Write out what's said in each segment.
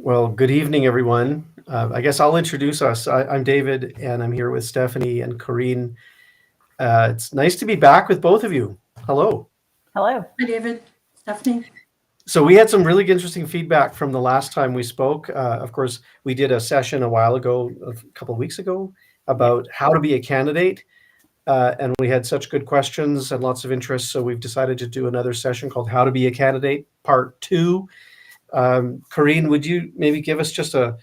Well, good evening, everyone. I guess I'll introduce us. I'm David, and I'm here with Stephanie and Corrine. It's nice to be back with both of you. Hello. Hello. Hi, David. Stephanie. So we had some really interesting feedback from the last time we spoke. Of course, we did a session a while ago, a couple of weeks ago, about how to be a candidate. And we had such good questions and lots of interest. So we've decided to do another session called How to Be a Candidate, Part 2. Corrine, would you maybe give us just a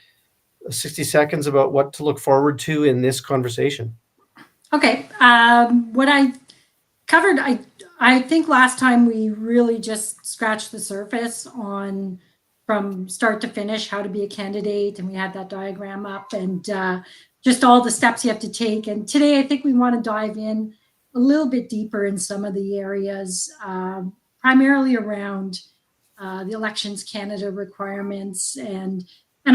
60 seconds about what to look forward to in this conversation? Okay. What I covered, I think last time we really just scratched the surface on from start to finish how to be a candidate, and we had that diagram up and just all the steps you have to take. And today I think we want to dive in a little bit deeper in some of the areas, primarily around the Elections Canada requirements, and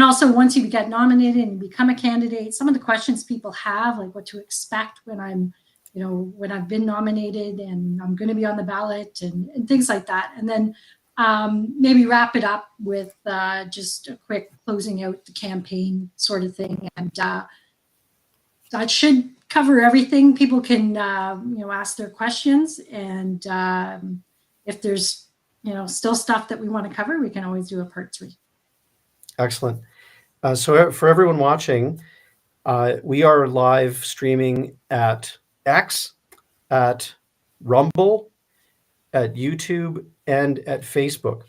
also once you get nominated and become a candidate, some of the questions people have, like what to expect when when I've been nominated and I'm going to be on the ballot and things like that. And then maybe wrap it up with just a quick closing out the campaign sort of thing. And that should cover everything. People can, ask their questions. And if there's, still stuff that we want to cover, we can always do a part 3. Excellent. So for everyone watching, we are live streaming at X, at Rumble, at YouTube, and at Facebook.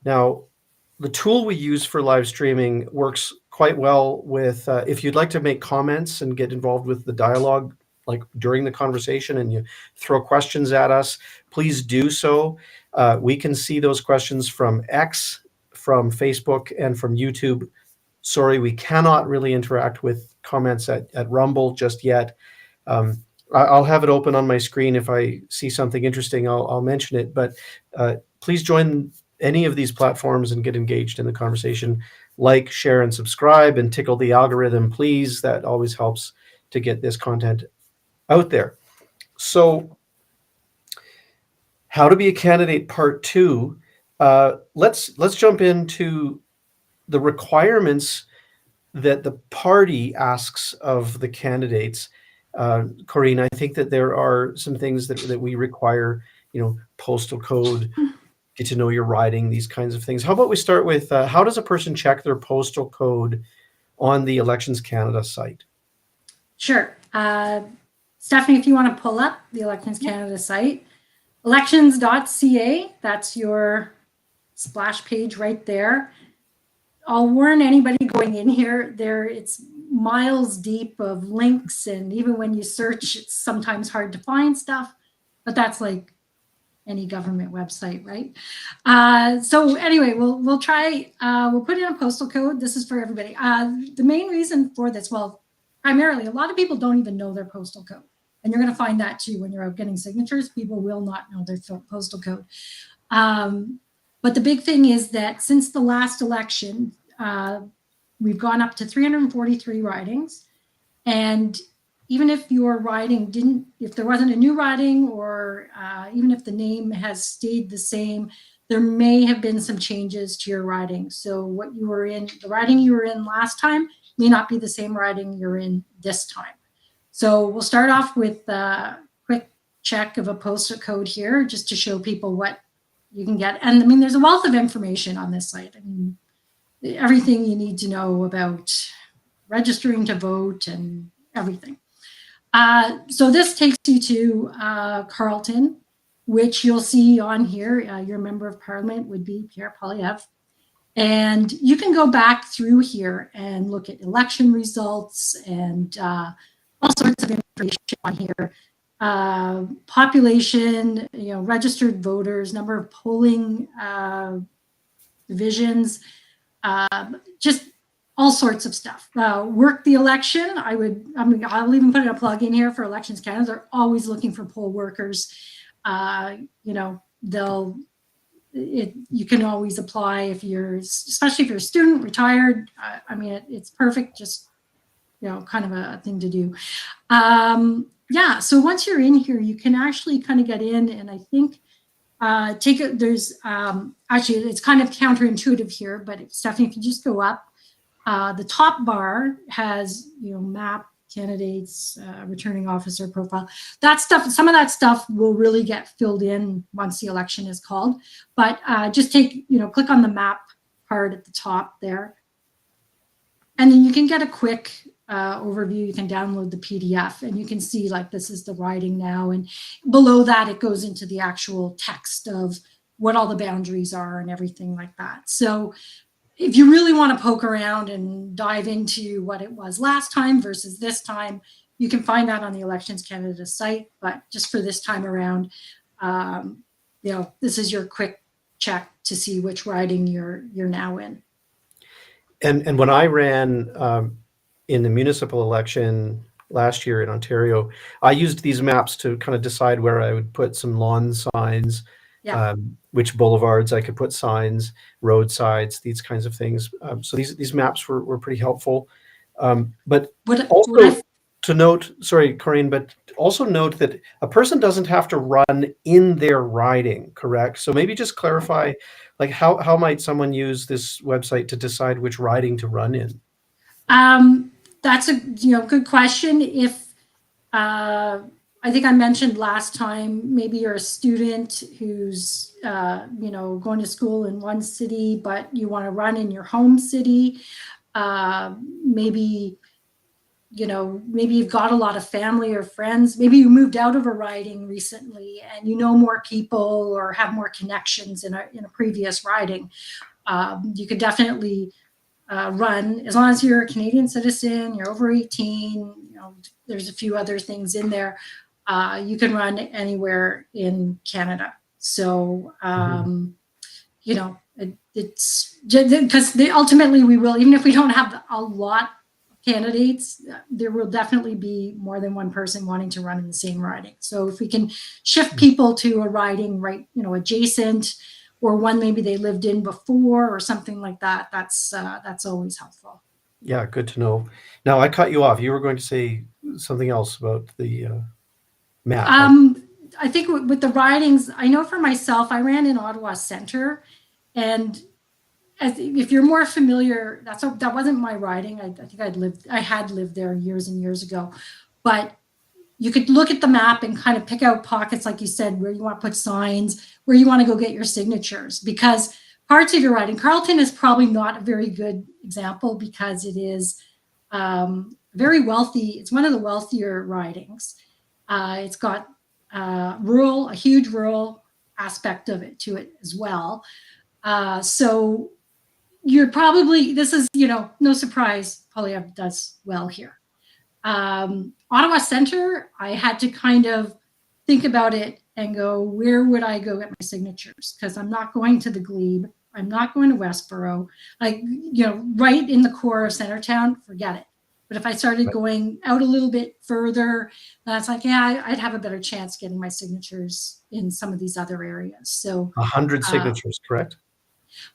Now, the tool we use for live streaming works quite well with, if you'd like to make comments and get involved with the dialogue, like during the conversation, and you throw questions at us, please do so. We can see those questions from X, from Facebook, and from YouTube. Sorry, we cannot really interact with comments at Rumble just yet. I'll have it open on my screen. If I see something interesting, I'll mention it. But please join any of these platforms and get engaged in the conversation. Like, share, and subscribe, and tickle the algorithm, please. That always helps to get this content out there. So, how to be a candidate, part 2. Let's jump into the requirements that the party asks of the candidates. Corrine, I think that there are some things that we require, postal code, get to know your riding, these kinds of things. How about we start with how does a person check their postal code on the Elections Canada site? Sure. Stephanie, if you want to pull up the Elections Canada site, elections.ca, that's your splash page right there. I'll warn anybody going in here, it's miles deep of links, and even when you search, it's sometimes hard to find stuff, but that's like any government website, right? So anyway, we'll try, we'll put in a postal code. This is for everybody. The main reason for this, well, primarily, a lot of people don't even know their postal code. And you're going to find that too when you're out getting signatures. People will not know their postal code. But the big thing is that since the last election, we've gone up to 343 ridings. And even if your riding if there wasn't a new riding, or even if the name has stayed the same, there may have been some changes to your riding. So what you were in, the riding you were in last time may not be the same riding you're in this time. So we'll start off with a quick check of a postal code here, just to show people what you can get. And I mean, there's a wealth of information on this site. I mean, everything you need to know about registering to vote and everything. So this takes you to Carleton, which you'll see on here. Your member of parliament would be Pierre Poilievre. And you can go back through here and look at election results and all sorts of information on here. Population, registered voters, number of polling divisions, just all sorts of stuff. Work the election. I'll even put a plug in here for Elections Canada. They're always looking for poll workers. You can always apply especially if you're a student, retired. I mean, it's perfect. Just, kind of a thing to do. So once you're in here, you can actually kind of get in, and I think there's actually, it's kind of counterintuitive here, but Stephanie, if you just go up, the top bar has, map, candidates, returning officer profile. That stuff, some of that stuff will really get filled in once the election is called. But just click on the map part at the top there. And then you can get a quick overview. You can download the PDF and you can see like this is the riding now. And below that, it goes into the actual text of what all the boundaries are and everything like that. So if you really want to poke around and dive into what it was last time versus this time, you can find that on the Elections Canada site. But just for this time around, this is your quick check to see which riding you're now in. And when I ran in the municipal election last year in Ontario, I used these maps to kind of decide where I would put some lawn signs, which boulevards I could put signs, roadsides, these kinds of things. So these maps were pretty helpful. But to note, sorry, Corinne, but also note that a person doesn't have to run in their riding, correct? So maybe just clarify, like how might someone use this website to decide which riding to run in? That's a good question. If I think I mentioned last time, maybe you're a student who's going to school in one city, but you want to run in your home city. Maybe you've got a lot of family or friends. Maybe you moved out of a riding recently and you know more people or have more connections in a previous riding. You could definitely run, as long as you're a Canadian citizen, you're over 18, there's a few other things in there. You can run anywhere in Canada. So, it's because ultimately we will, even if we don't have a lot of candidates, there will definitely be more than one person wanting to run in the same riding. So if we can shift people to a riding right, adjacent, or one maybe they lived in before or something like that, that's always helpful. Yeah, good to know. Now I cut you off. You were going to say something else about the map. I think with the ridings, I know for myself, I ran in Ottawa Centre, and if you're more familiar, that wasn't my riding. I think I had lived there years and years ago, but you could look at the map and kind of pick out pockets, like you said, where you want to put signs, where you want to go get your signatures, because parts of your riding, Carleton is probably not a very good example because it is very wealthy. It's one of the wealthier ridings. It's got a huge rural aspect of it to it as well. So you're probably, this is, no surprise, Poilievre does well here. Ottawa Centre, I had to kind of think about it and go, where would I go get my signatures? Because I'm not going to the Glebe. I'm not going to Westboro. Right in the core of Centretown, forget it. But if I started going out a little bit further, that's like, I'd have a better chance getting my signatures in some of these other areas. So 100 signatures, correct?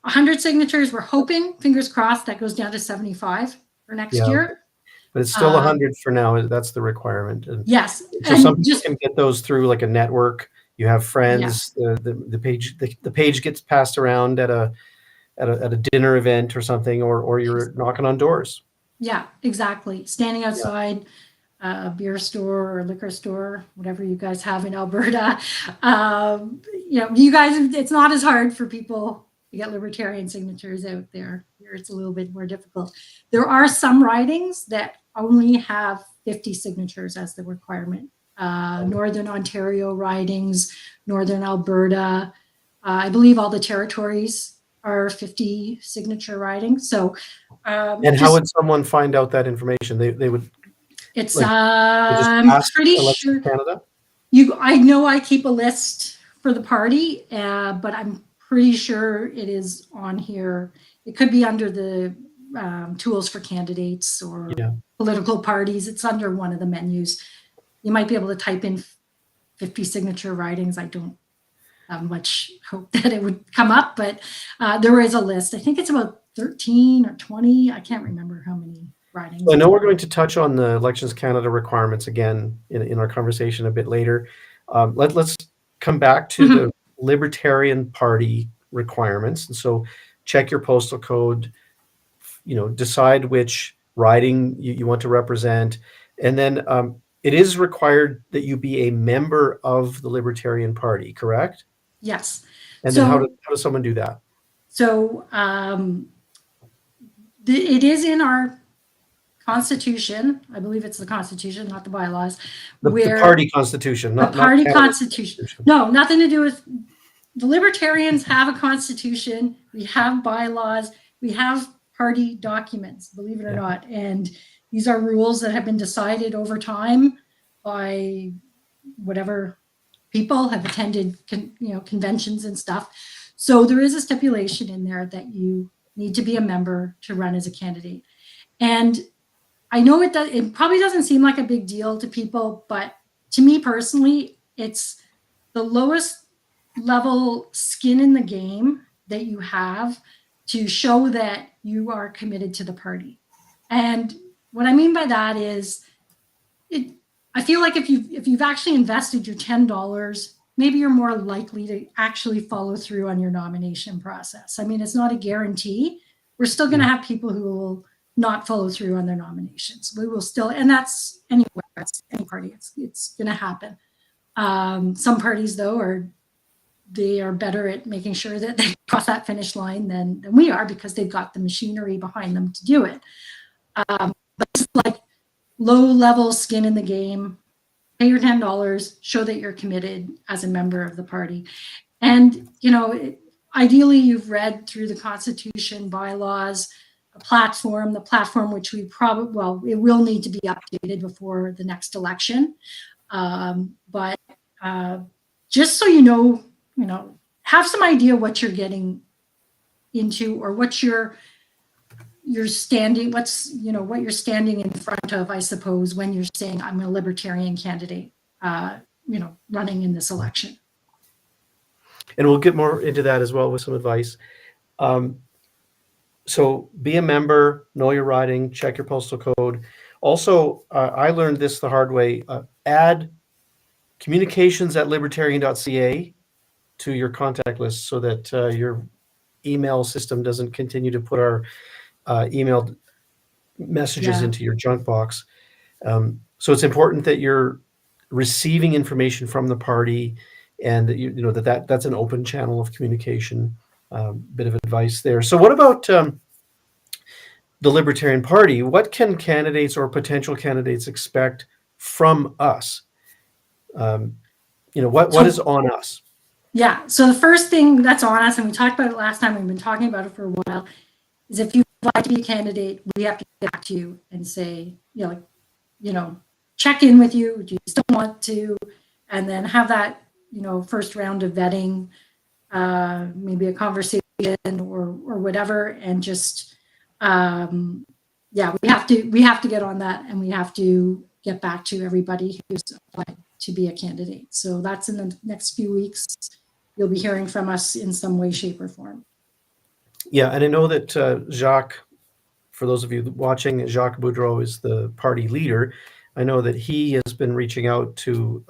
100 signatures. We're hoping, fingers crossed, that goes down to 75 for next year. But it's still 100 for now. That's the requirement. And yes. So and some people can get those through like a network. You have friends. Yes. The page gets passed around at a dinner event or something, or you're knocking on doors. Yeah, exactly. Standing outside a beer store or liquor store, whatever you guys have in Alberta. You guys, it's not as hard for people to get libertarian signatures out there. Here it's a little bit more difficult. There are some ridings that only have 50 signatures as the requirement. Northern Ontario ridings, Northern Alberta. I believe all the territories are 50 signature ridings. So, and how would someone find out that information? They would. It's I'm pretty sure. Canada? I know I keep a list for the party, but I'm pretty sure it is on here. It could be under the tools for candidates or political parties. It's under one of the menus. You might be able to type in 50 signature ridings. I don't have much hope that it would come up, but there is a list. I think it's about 13 or 20. I can't remember how many ridings. Well, I know we're going to touch on the Elections Canada requirements again in our conversation a bit later. Let's come back to Libertarian Party requirements. And so check your postal code, decide which riding you want to represent. And then it is required that you be a member of the Libertarian Party, correct? Yes. And then how So, does someone do that? so it is in our Constitution. I believe it's the Constitution, not the bylaws. The party constitution, the not party Canada's constitution. No, nothing to do with the Libertarians have a constitution. We have bylaws. We have party documents, believe it or not. And these are rules that have been decided over time by whatever people have attended, conventions and stuff. So there is a stipulation in there that you need to be a member to run as a candidate. And I know it probably doesn't seem like a big deal to people, but to me personally, it's the lowest level skin in the game that you have to show that you are committed to the party. And what I mean by that is, I feel like if you've actually invested your $10, maybe you're more likely to actually follow through on your nomination process. I mean, it's not a guarantee. We're still going to have people who will not follow through on their nominations. We will still, and that's anywhere, it's any party, it's going to happen. Some parties, though, they are better at making sure that they cross that finish line than we are, because they've got the machinery behind them to do it. But it's like low-level skin in the game. Pay your $10, show that you're committed as a member of the party. And, ideally, you've read through the Constitution, bylaws, the platform which we it will need to be updated before the next election. But just so you know, have some idea what you're getting into, or what you're standing, what you're standing in front of, I suppose, when you're saying I'm a Libertarian candidate, running in this election. And we'll get more into that as well with some advice. So be a member, know your riding, check your postal code. Also, I learned this the hard way. Add communications@libertarian.ca to your contact list, so that your email system doesn't continue to put our emailed messages into your junk box. So it's important that you're receiving information from the party, and that that's an open channel of communication. Bit of advice there. So what about the Libertarian Party? What can candidates or potential candidates expect from us? What is on us? Yeah. So the first thing that's on us, and we talked about it last time, we've been talking about it for a while, is if you would like to be a candidate, we have to get back to you and say, check in with you. Do you still want to? And then have that, first round of vetting, maybe a conversation or whatever, and just, we have to get on that, and we have to get back to everybody who's applied to be a candidate. So that's in the next few weeks. You'll be hearing from us in some way, shape, or form. Yeah, and I know that Jacques, for those of you watching, Jacques Boudreau is the party leader. I know that he has been reaching out to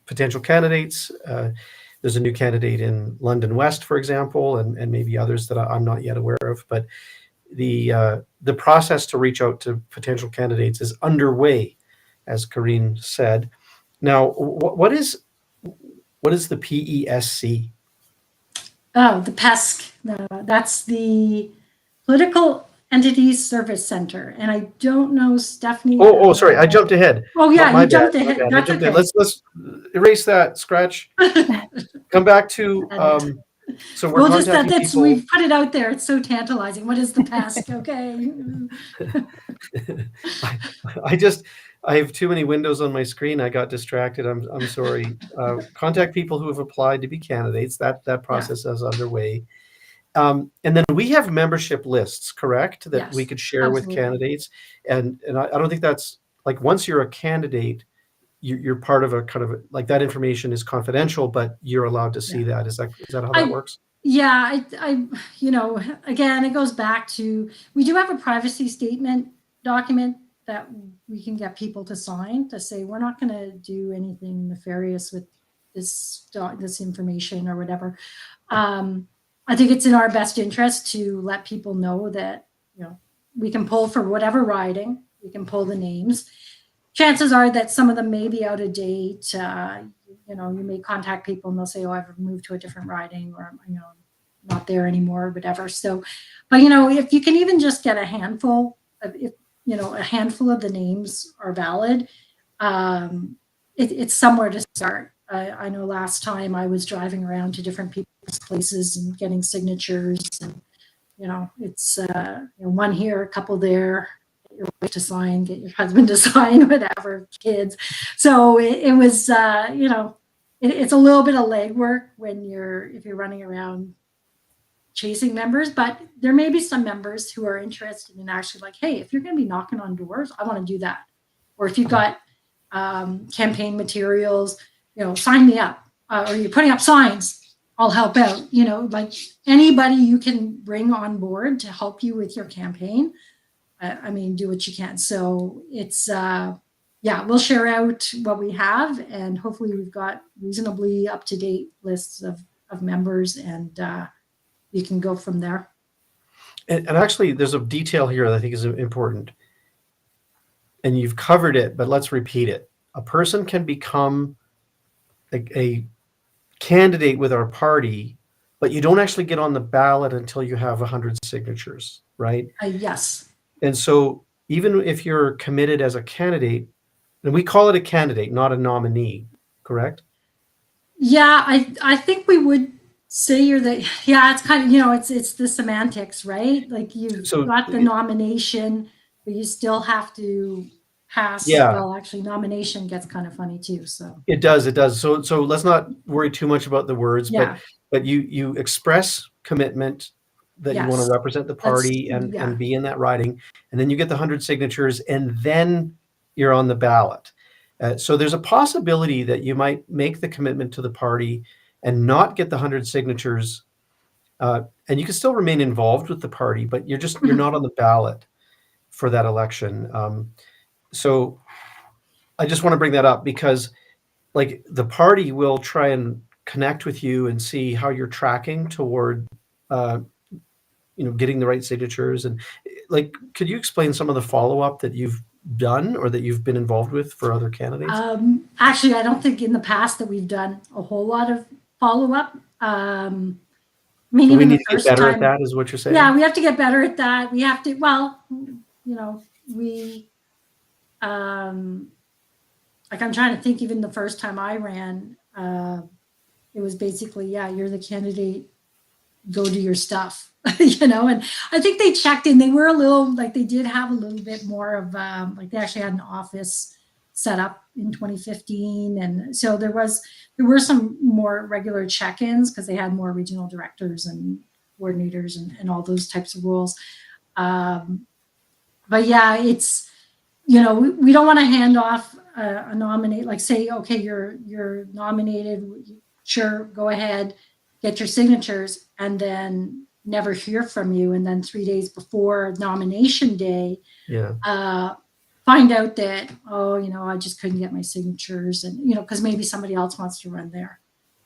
potential candidates. There's a new candidate in London West, for example, and maybe others that I'm not yet aware of. But the process to reach out to potential candidates is underway, as Karine said. Now, what is the PESC? Oh, the PESC. That's the Political Entities Service Center. And I don't know, Stephanie. Oh, sorry. I jumped ahead. Oh, yeah, you jumped ahead. That's okay. Let's erase that, scratch. Come back to, so we're contacting people. We've put it out there. It's so tantalizing. What is the PESC? Okay. I have too many windows on my screen. I got distracted. I'm sorry. Contact people who have applied to be candidates. That process is underway. And then we have membership lists, correct? That we could share with candidates. And I don't think that's like, once you're a candidate, you're part of a kind of like, that information is confidential, but you're allowed to see that. Is that how that works? Yeah, again, it goes back to, we do have a privacy statement document that we can get people to sign to say, we're not going to do anything nefarious with this information or whatever. I think it's in our best interest to let people know that, we can pull for whatever riding, we can pull the names. Chances are that some of them may be out of date. You may contact people and they'll say, oh, I've moved to a different riding, or, not there anymore, or whatever. So, but, if you can even just get a handful of, a handful of the names are valid, it's somewhere to start. I know last time I was driving around to different people's places and getting signatures, and, it's one here, a couple there, get your wife to sign, get your husband to sign, whatever, kids. So it was, it's a little bit of legwork if you're running around chasing members, but there may be some members who are interested in actually like, hey, if you're going to be knocking on doors, I want to do that. Or if you've got campaign materials, sign me up. Or you're putting up signs, I'll help out. Like anybody you can bring on board to help you with your campaign. Do what you can. So it's, we'll share out what we have, and hopefully we've got reasonably up-to-date lists of members, and you can go from there. And actually, there's a detail here that I think is important. And you've covered it, but let's repeat it. A person can become a candidate with our party, but you don't actually get on the ballot until you have 100 signatures, right? Yes. And so even if you're committed as a candidate, and we call it a candidate, not a nominee, correct? Yeah, I think we would say it's kind of, it's the semantics, right? Like you've got the nomination, but you still have to pass. Yeah. Well, actually, nomination gets kind of funny too. So it does. So let's not worry too much about the words, but you express commitment that you want to represent the party and be in that riding, and then you get the 100 signatures, and then you're on the ballot. So there's a possibility that you might make the commitment to the party and not get the 100 signatures, and you can still remain involved with the party, but you're not on the ballot for that election. So I just want to bring that up because, like, the party will try and connect with you and see how you're tracking toward, getting the right signatures. And like, could you explain some of the follow-up that you've done or that you've been involved with for other candidates? Actually, I don't think in the past that we've done a whole lot of follow-up. We need to get better at that, is what you're saying? Yeah, we have to get better at that. We have to, like I'm trying to think, even the first time I ran, it was basically, you're the candidate, go do your stuff, and I think they checked in. They were a little, like, they did have a little bit more of, like, they actually had an office set up in 2015. And so there were some more regular check-ins because they had more regional directors and coordinators and all those types of roles. But yeah, it's, we don't want to hand off a nominate, like say, okay, you're nominated, sure, go ahead, get your signatures, and then never hear from you. And then 3 days before nomination day, find out that, I just couldn't get my signatures, and, because maybe somebody else wants to run there,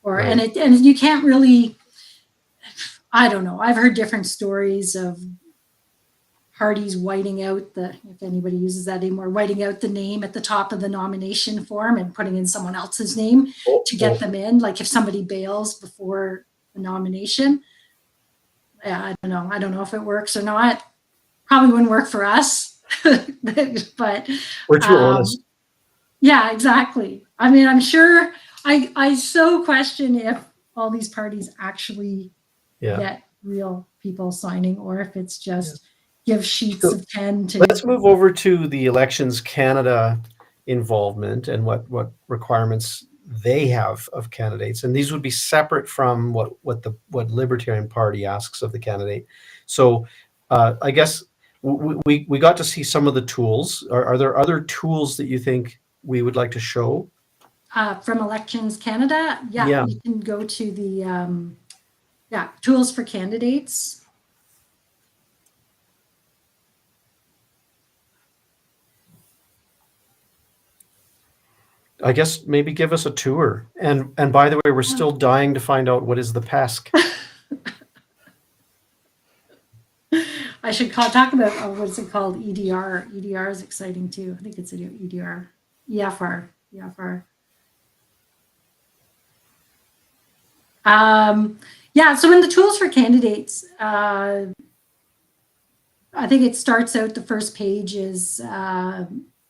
or, right. and you can't really, I don't know. I've heard different stories of parties whiting out if anybody uses that anymore, whiting out the name at the top of the nomination form and putting in someone else's name to get them in. Like if somebody bails before the nomination, I don't know. I don't know if it works or not. Probably wouldn't work for us, but we're too honest. Yeah, exactly. I mean, I'm sure I so question if all these parties actually get real people signing, or if it's just give sheets of 10 to. Let's move over to the Elections Canada involvement and what requirements they have of candidates, and these would be separate from what Libertarian Party asks of the candidate. So I guess we got to see some of the tools. Are there other tools that you think we would like to show? From Elections Canada, you can go to the tools for candidates. I guess maybe give us a tour. And by the way, we're still dying to find out what is the PESC. I should talk about what's it called? EDR. EDR is exciting too. I think it's an EDR. EFR. EFR. Yeah, so in the tools for candidates, I think it starts out, the first page is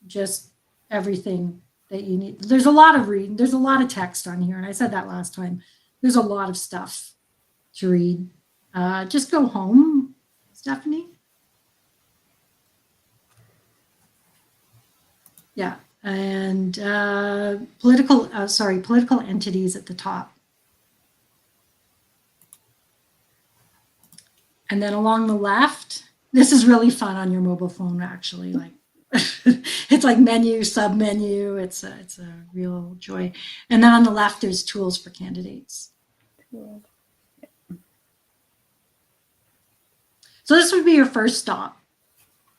just everything that you need. There's a lot of reading. There's a lot of text on here. And I said that last time. There's a lot of stuff to read. Just go home, Stephanie. Yeah, and political entities at the top. And then along the left, this is really fun on your mobile phone, actually. Like it's like menu, sub-menu. It's a real joy. And then on the left, there's tools for candidates. Cool. So this would be your first stop.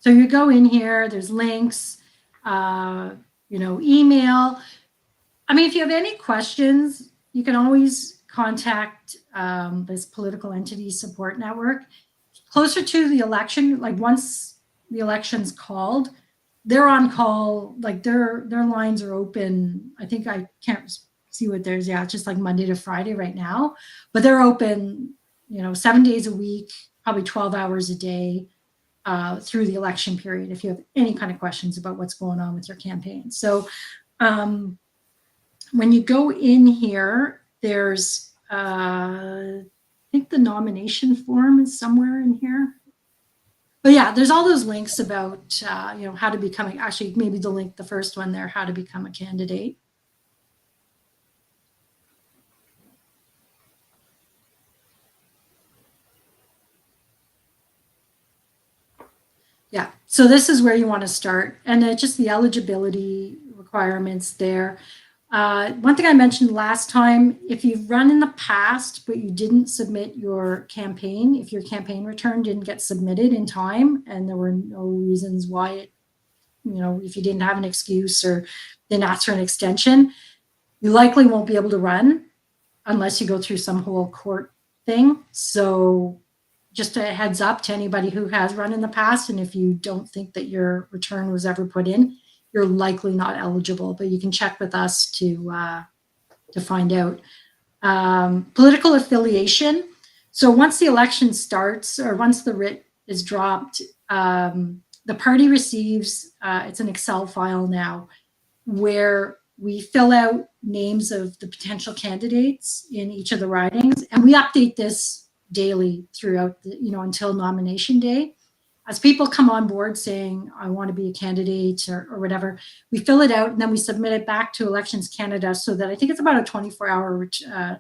So you go in here, there's links, email. I mean, if you have any questions, you can always contact this political entity support network. Closer to the election, like once the election's called, they're on call, like their lines are open. I think I can't see what there's, it's just like Monday to Friday right now, but they're open, 7 days a week, probably 12 hours a day through the election period, if you have any kind of questions about what's going on with your campaign. So when you go in here, there's, I think the nomination form is somewhere in here. But yeah, there's all those links about, how to become, actually, maybe the first one there, how to become a candidate. Yeah, so this is where you want to start. And just the eligibility requirements there. One thing I mentioned last time, if you've run in the past, but you didn't submit your campaign, if your campaign return didn't get submitted in time and there were no reasons why it, if you didn't have an excuse or didn't ask for an extension, you likely won't be able to run unless you go through some whole court thing. So just a heads up to anybody who has run in the past, and if you don't think that your return was ever put in, you're likely not eligible, but you can check with us to find out. Political affiliation. So once the election starts, or once the writ is dropped, the party receives, it's an Excel file now, where we fill out names of the potential candidates in each of the ridings, and we update this daily throughout until nomination day. As people come on board saying, I want to be a candidate or whatever, we fill it out and then we submit it back to Elections Canada, so that I think it's about a 24-hour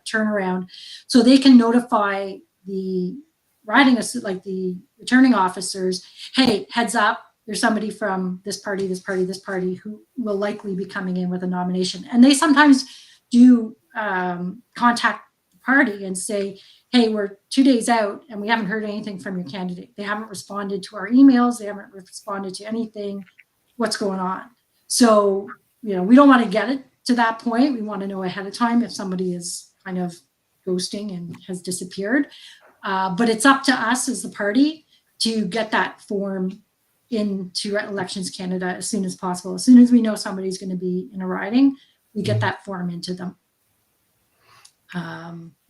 turnaround. So they can notify the riding, like the returning officers, hey, heads up, there's somebody from this party, this party, this party who will likely be coming in with a nomination. And they sometimes do contact the party and say, hey, we're 2 days out and we haven't heard anything from your candidate. They haven't responded to our emails. They haven't responded to anything. What's going on? So, we don't want to get it to that point. We want to know ahead of time if somebody is kind of ghosting and has disappeared. But it's up to us as the party to get that form into Elections Canada as soon as possible. As soon as we know somebody's going to be in a riding, we get that form into them.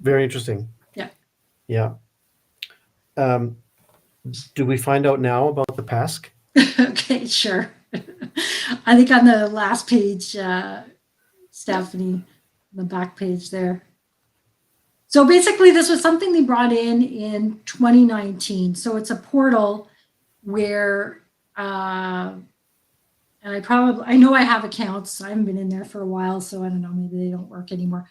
Very interesting. Yeah. Do we find out now about the PESC? Okay, sure. I think on the last page, Stephanie, the back page there. So basically, this was something they brought in 2019. So it's a portal where, and I know I have accounts. I haven't been in there for a while, so I don't know, maybe they don't work anymore.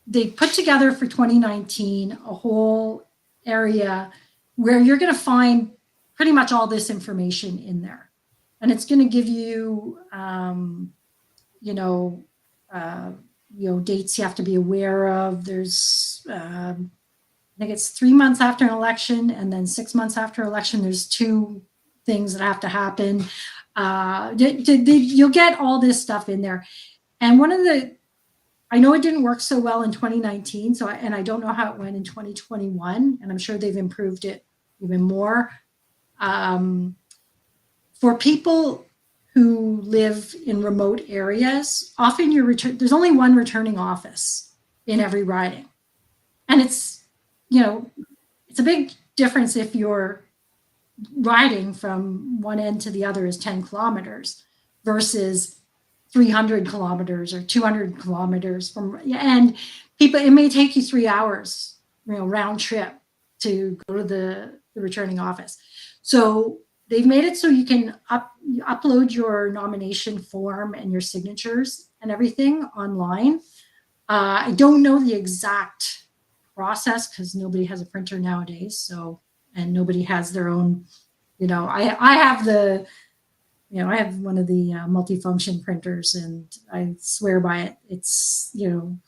They put together for 2019 a whole area where you're going to find pretty much all this information in there. And it's going to give you, dates you have to be aware of. There's, I think it's 3 months after an election, and then 6 months after election, there's 2 things that have to happen. You'll get all this stuff in there. And I know it didn't work so well in 2019, and I don't know how it went in 2021, and I'm sure they've improved it even more. For people who live in remote areas, often there's only one returning office in every riding. And it's a big difference if your riding from one end to the other is 10 kilometers versus 300 kilometers or 200 kilometers and it may take you 3 hours, round trip to go to the returning office. So they've made it so you can upload your nomination form and your signatures and everything online. I don't know the exact process because nobody has a printer nowadays. And nobody has their own, I have I have one of the multifunction printers, and I swear by it. It's,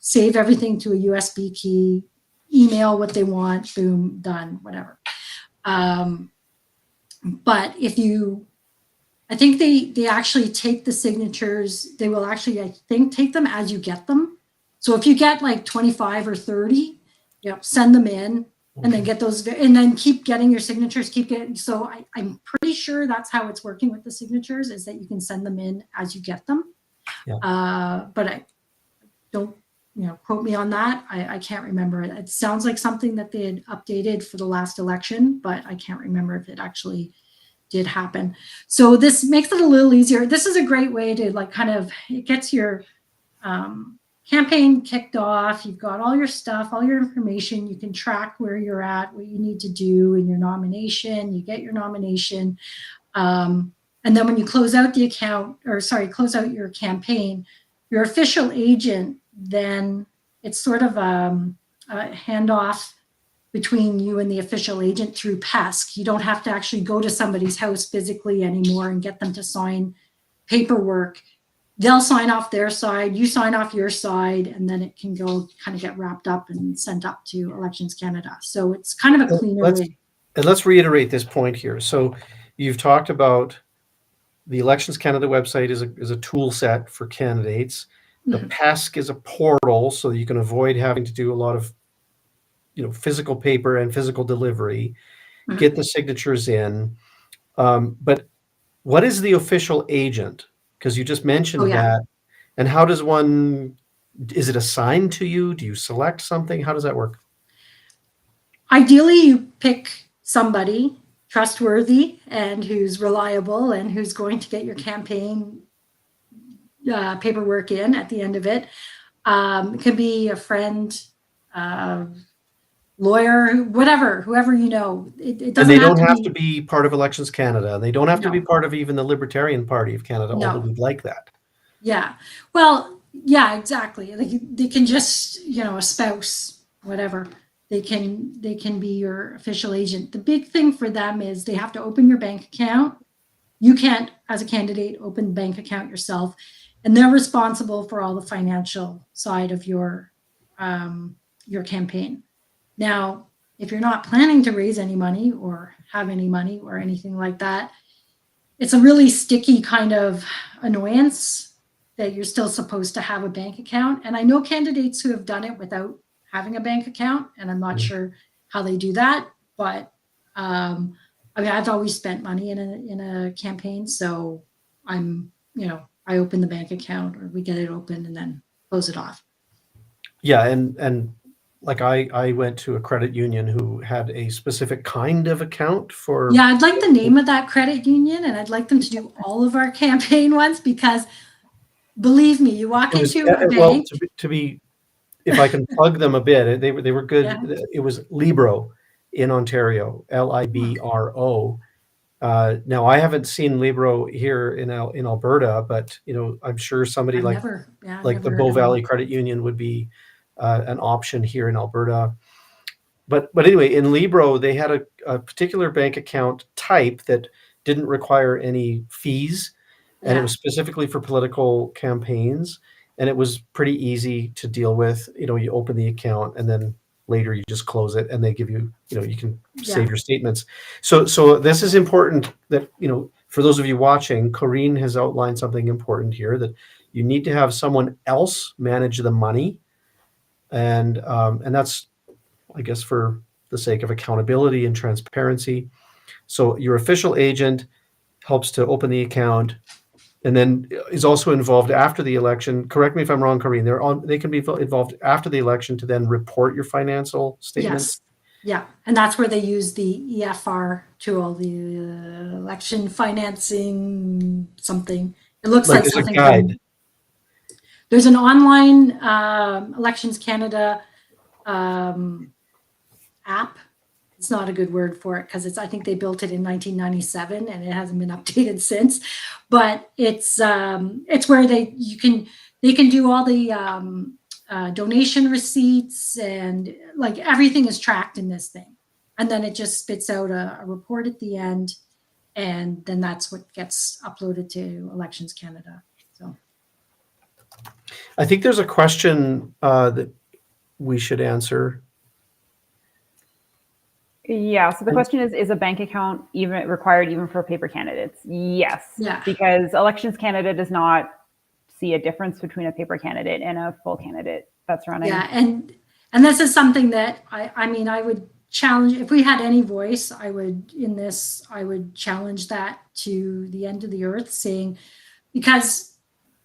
save everything to a USB key, email what they want, boom, done, whatever. But I think they actually take the signatures, they will actually, I think, take them as you get them. So if you get like 25 or 30, send them in. And then get those, and then keep getting your signatures, so I'm pretty sure that's how it's working with the signatures, is that you can send them in as you get them. Yeah. But I don't, quote me on that. I can't remember. It sounds like something that they had updated for the last election, but I can't remember if it actually did happen. So this makes it a little easier. This is a great way to it gets your, campaign kicked off. You've got all your stuff, all your information. You can track where you're at, what you need to do in your nomination. You get your nomination. And then when you close out close out your campaign, your official agent, then it's sort of a handoff between you and the official agent through PESC. You don't have to actually go to somebody's house physically anymore and get them to sign paperwork. They'll sign off their side, you sign off your side, and then it can go kind of get wrapped up and sent up to Elections Canada. So it's kind of a cleaner way. And let's reiterate this point here. So you've talked about the Elections Canada website is a tool set for candidates. The PESC is a portal, so you can avoid having to do a lot of physical paper and physical delivery. Get the signatures in. But what is the official agent? Because you just mentioned that. And how does is it assigned to you? Do you select something? How does that work? Ideally, you pick somebody trustworthy and who's reliable and who's going to get your campaign paperwork in at the end of it. It could be a friend, lawyer, whoever you know. It doesn't. And they don't have to be part of Elections Canada. They don't have to be part of even the Libertarian Party of Canada, although we'd like that. Yeah. Well, yeah, exactly. They can just, a spouse, whatever. They can be your official agent. The big thing for them is they have to open your bank account. You can't, as a candidate, open the bank account yourself, and they're responsible for all the financial side of your campaign. Now, if you're not planning to raise any money or have any money or anything like that, it's a really sticky kind of annoyance that you're still supposed to have a bank account. And I know candidates who have done it without having a bank account, and I'm not sure how they do that. But I've always spent money in a campaign, so I open the bank account, or we get it open and then close it off. Yeah, and like I went to a credit union who had a specific kind of account for. Yeah, I'd like the name of that credit union, and I'd like them to do all of our campaign ones, because believe me, you walk into a bank. Well, to be, if I can plug them a bit, they were good. Yeah. It was Libro in Ontario, Libro. Now I haven't seen Libro here in Alberta, but I'm sure somebody like the Bow Valley Credit Union would be an option here in Alberta. But anyway, in Libro, they had a particular bank account type that didn't require any fees, and it was specifically for political campaigns, and it was pretty easy to deal with. You open the account, and then later you just close it, and they give you, you can save your statements. So this is important, that for those of you watching, Corinne has outlined something important here, that you need to have someone else manage the money. And that's, I guess, for the sake of accountability and transparency. So your official agent helps to open the account, and then is also involved after the election. Correct me if I'm wrong, Corinne. They can be involved after the election to then report your financial statements. Yes. Yeah, and that's where they use the EFR tool, the election financing something. It looks like there's a something guide. There's an online Elections Canada app. It's not a good word for it because I think they built it in 1997 and it hasn't been updated since. But it's where they can do all the donation receipts, and like everything is tracked in this thing, and then it just spits out a report at the end, and then that's what gets uploaded to Elections Canada. So I think there's a question that we should answer. Yeah, so the question is a bank account even required even for paper candidates? Yes, yeah, because Elections Canada does not see a difference between a paper candidate and a full candidate that's running. yeah, and this is something that I would challenge. If we had any voice, I would challenge that to the end of the earth, saying, because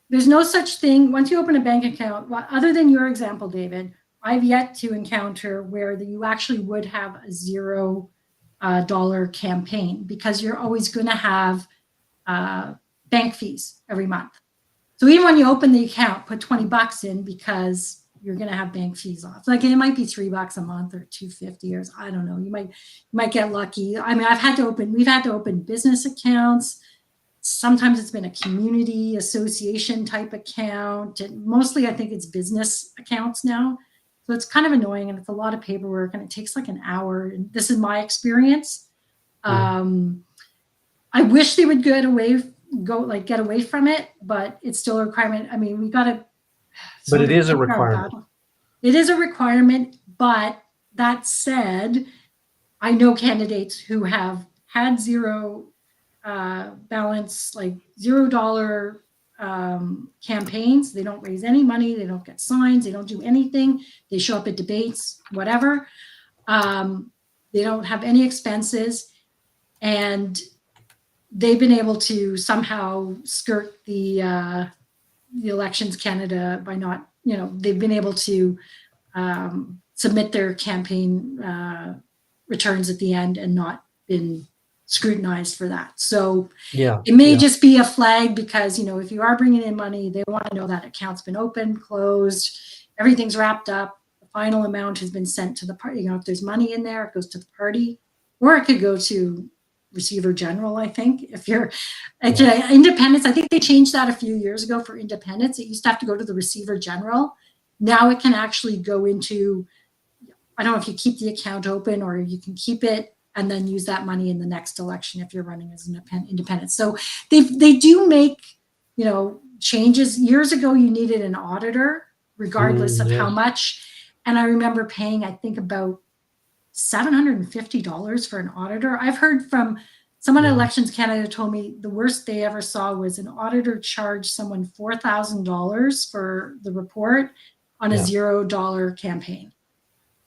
there's no such thing once you open a bank account, other than your example, David. I've yet to encounter where you actually would have a $0 campaign, because you're always going to have bank fees every month. So even when you open the account, put $20 in, because you're going to have bank fees off. Like it might be $3 a month or $2.50, or I don't know. You might get lucky. I mean, we've had to open business accounts. Sometimes it's been a community association type account, and mostly I think it's business accounts now. So it's kind of annoying, and it's a lot of paperwork, and it takes like an hour. And this is my experience. I wish they would get away from it, but it's still a requirement. I mean, we got to. But it is a requirement. It is a requirement. But that said, I know candidates who have had zero balance, like $0 campaigns. They don't raise any money. They don't get signs. They don't do anything. They show up at debates, whatever. They don't have any expenses, and they've been able to somehow skirt the Elections Canada by not, they've been able to submit their campaign returns at the end and not been scrutinized for that. So it may just be a flag, because if you are bringing in money, they want to know that account's been opened, closed, everything's wrapped up, the final amount has been sent to the party. If there's money in there, it goes to the party, or it could go to Receiver General. I think if you're independents, I think they changed that a few years ago for independents. It used to have to go to the Receiver General. Now it can actually go into, I don't know if you keep the account open, or you can keep it and then use that money in the next election if you're running as an independent. So they do make, changes. Years ago, you needed an auditor, regardless of how much. And I remember paying, I think, about $750 for an auditor. I've heard from someone at Elections Canada told me the worst they ever saw was an auditor charge someone $4,000 for the report on a $0 campaign.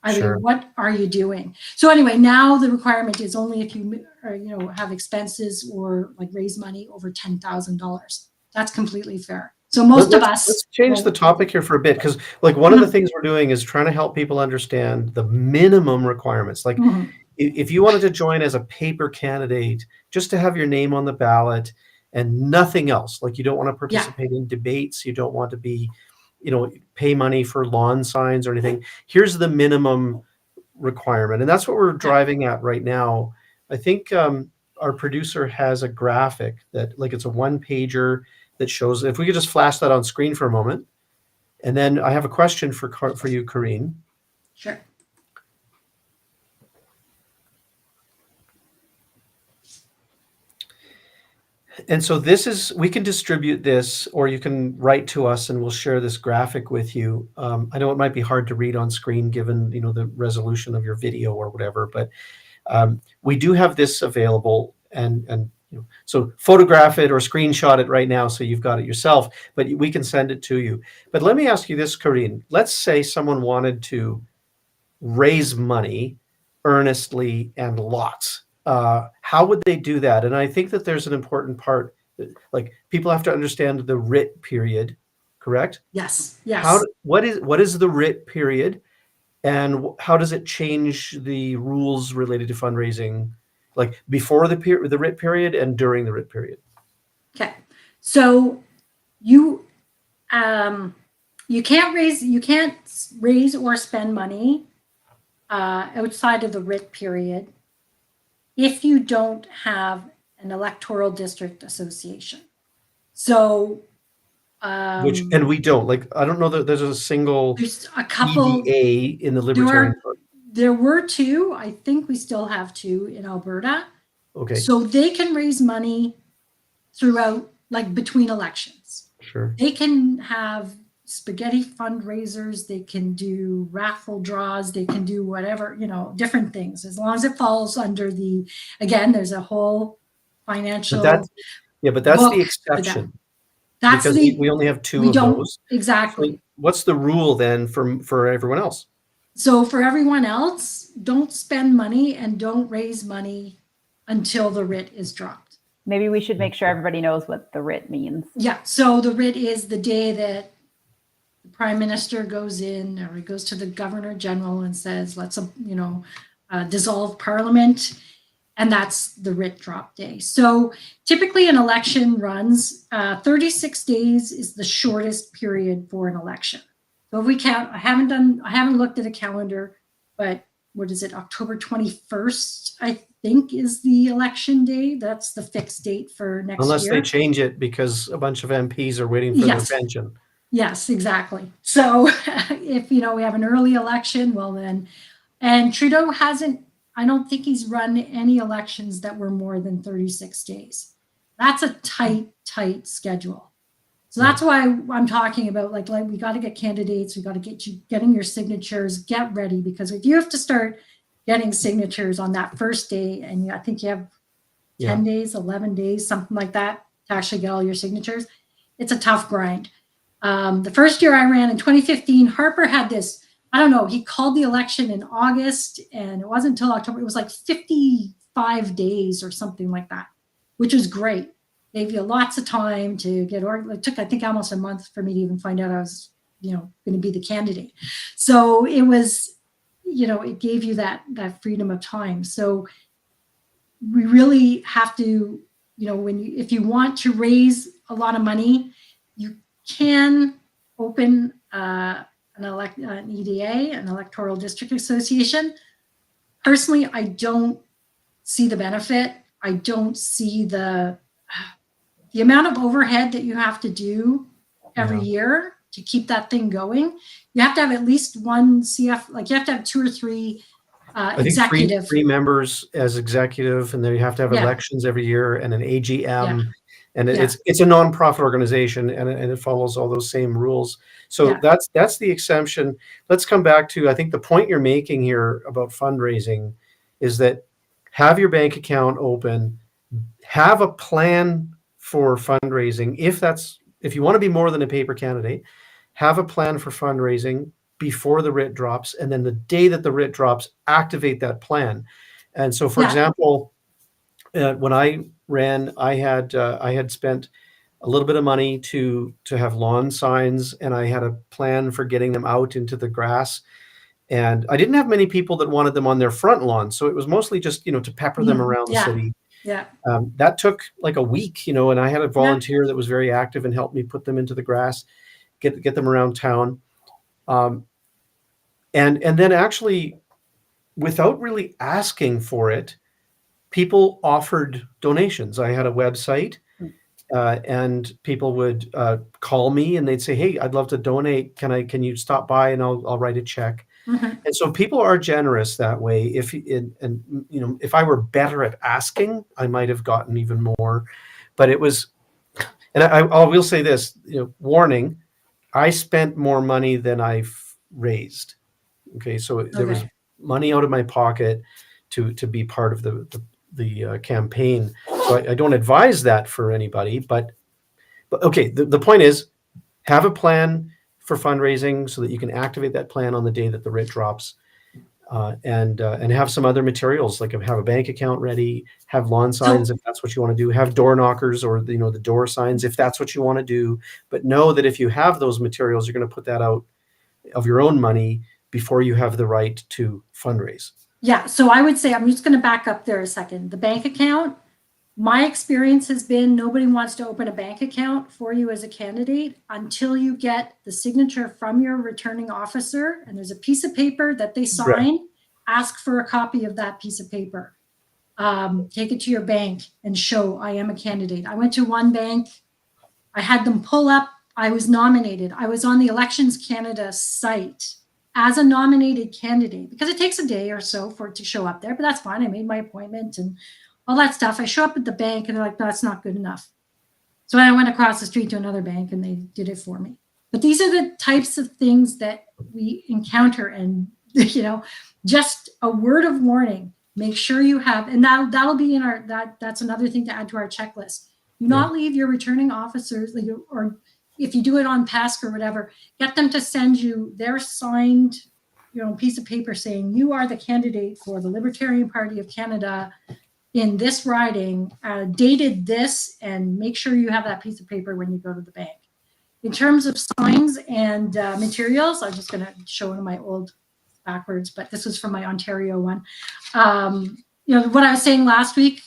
I mean, what are you doing? So anyway, now the requirement is only if you have expenses or like raise money over $10,000. That's completely fair. So most of us. Let's change the topic here for a bit, because like one of the things we're doing is trying to help people understand the minimum requirements. Like if you wanted to join as a paper candidate, just to have your name on the ballot and nothing else, like you don't want to participate in debates, you don't want to be, pay money for lawn signs or anything. Here's the minimum requirement. And that's what we're driving at right now. I think our producer has a graphic that, like, it's a one-pager that shows, if we could just flash that on screen for a moment. And then I have a question for you, Corinne. Sure. And so we can distribute this, or you can write to us and we'll share this graphic with you. I know it might be hard to read on screen given, the resolution of your video or whatever, but we do have this available, and So photograph it or screenshot it right now so you've got it yourself, but we can send it to you. But let me ask you this, Corinne. Let's say someone wanted to raise money earnestly and lots. How would they do that? And I think that there's an important part, like people have to understand the writ period, correct? Yes, yes. What is the writ period, and how does it change the rules related to fundraising, like before the writ period and during the writ period? Okay, so you you can't raise or spend money outside of the writ period if you don't have an electoral district association. So And we don't, like, I don't know that there's a single there's a couple. EDA in the Libertarian Party. There were two. I think we still have two in Alberta. Okay. So they can raise money throughout, like between elections. Sure. They can have spaghetti fundraisers. They can do raffle draws. They can do whatever, different things, as long as it falls under again, there's a whole financial. But that's the exception. That's because we only have two of those. Exactly. So what's the rule then for everyone else? So for everyone else, don't spend money and don't raise money until the writ is dropped. Maybe we should make sure everybody knows what the writ means. Yeah. So the writ is the day that the prime minister goes in, or he goes to the governor general and says, let's, dissolve parliament. And that's the writ drop day. So typically an election runs 36 days is the shortest period for an election. So if we count, I haven't looked at a calendar, but what is it? October 21st, I think, is the election day. That's the fixed date for next year. Unless they change it because a bunch of MPs are waiting for their pension. Yes, exactly. So if, we have an early election, well then, and Trudeau I don't think he's run any elections that were more than 36 days. That's a tight schedule. So that's why I'm talking about like we got to get candidates. We got to getting your signatures, get ready, because if you have to start getting signatures on that first day, and I think you have 10 days, 11 days, something like that to actually get all your signatures, it's a tough grind. The first year I ran in 2015, Harper had this, I don't know, he called the election in August and it wasn't until October. It was like 55 days or something like that, which was great. Gave you lots of time to get organized. It took, I think, almost a month for me to even find out I was, going to be the candidate. So it was, it gave you that freedom of time. So we really have to, if you want to raise a lot of money, you can open an EDA, an electoral district association. Personally, I don't see the benefit. I don't see the amount of overhead that you have to do every year to keep that thing going. You have to have at least one CF, like you have to have 2 or 3 executive. I think three members as executive, and then you have to have elections every year and an AGM. And it's a nonprofit organization, and it follows all those same rules. So that's the exemption. Let's come back to, I think the point you're making here about fundraising is that have your bank account open, have a plan for fundraising. If you want to be more than a paper candidate, have a plan for fundraising before the writ drops, and then the day that the writ drops, activate that plan. And so, for example, when I ran, I had spent a little bit of money to have lawn signs, and I had a plan for getting them out into the grass. And I didn't have many people that wanted them on their front lawn, so it was mostly just to pepper them around the city. Yeah. That took like a week, and I had a volunteer that was very active and helped me put them into the grass, get them around town. And then actually, without really asking for it, people offered donations. I had a website, and people would call me and they'd say, "Hey, I'd love to donate. Can you stop by and I'll write a check." Mm-hmm. And so people are generous that way. If I were better at asking, I might have gotten even more. But it was, and I will say this, warning, I spent more money than I've raised. Okay, so there was money out of my pocket to be part of the campaign. So I don't advise that for anybody, but okay, the point is, have a plan for fundraising so that you can activate that plan on the day that the writ drops, and have some other materials, like have a bank account ready, have lawn signs if that's what you want to do, have door knockers or the door signs if that's what you want to do. But know that if you have those materials, you're going to put that out of your own money before you have the right to fundraise. Yeah, so I would say, I'm just going to back up there a second. The bank account, my experience has been nobody wants to open a bank account for you as a candidate until you get the signature from your returning officer, and there's a piece of paper that they sign. Right. Ask for a copy of that piece of paper. Take it to your bank and show I am a candidate. I went to one bank. I had them pull up. I was nominated. I was on the Elections Canada site as a nominated candidate because it takes a day or so for it to show up there, but that's fine. I made my appointment and all that stuff. I show up at the bank and they're like, no, that's not good enough. So I went across the street to another bank and they did it for me. But these are the types of things that we encounter, and just a word of warning. Make sure you have, and that'll be in our, that's another thing to add to our checklist. Do not leave your returning officers, or if you do it on PESC or whatever, get them to send you their signed, piece of paper saying you are the candidate for the Libertarian Party of Canada in this riding, dated this, and make sure you have that piece of paper when you go to the bank. In terms of signs and materials, I'm just going to show one of my old backwards, but this was from my Ontario one. What I was saying last week,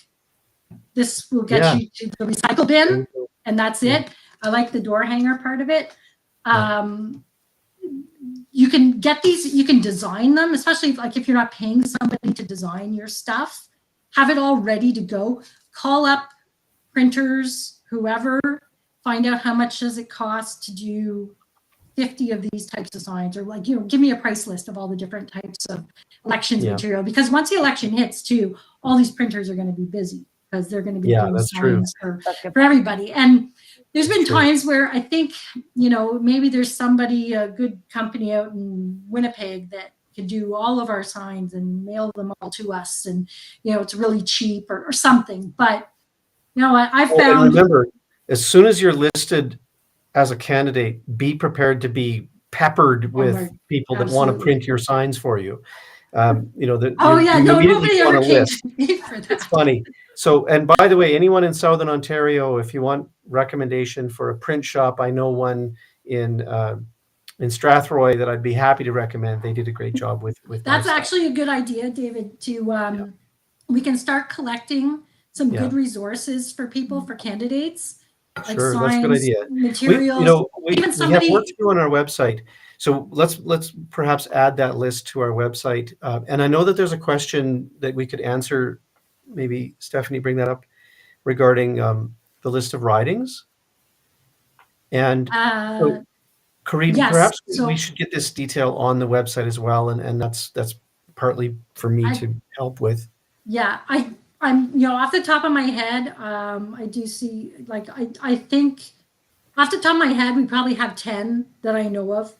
this will get you to the recycle bin, and that's it. I like the door hanger part of it. You can get these, you can design them, especially if you're not paying somebody to design your stuff. Have it all ready to go. Call up printers, whoever, find out how much does it cost to do 50 of these types of signs, or give me a price list of all the different types of elections material. Because once the election hits too, all these printers are going to be busy because they're going to be doing signs for everybody. And there's been times where I think, maybe there's somebody, a good company out in Winnipeg that could do all of our signs and mail them all to us, and it's really cheap or something. But I found, and remember, as soon as you're listed as a candidate, be prepared to be peppered with people that want to print your signs for you. Nobody ever came to me for that. It's funny. So, and by the way, anyone in Southern Ontario, if you want recommendation for a print shop, I know one in Strathroy that I'd be happy to recommend. They did a great job with That's actually a good idea, David. We can start collecting some good resources for people, for candidates. Sure, signs, that's a good idea. Materials. We have work to do on our website, so let's perhaps add that list to our website. And I know that there's a question that we could answer. Maybe Stephanie, bring that up regarding the list of ridings. And Corinne, perhaps we should get this detail on the website as well, and that's partly for me to help with. Yeah, I'm off the top of my head, I do see, I think off the top of my head, we probably have 10 that I know of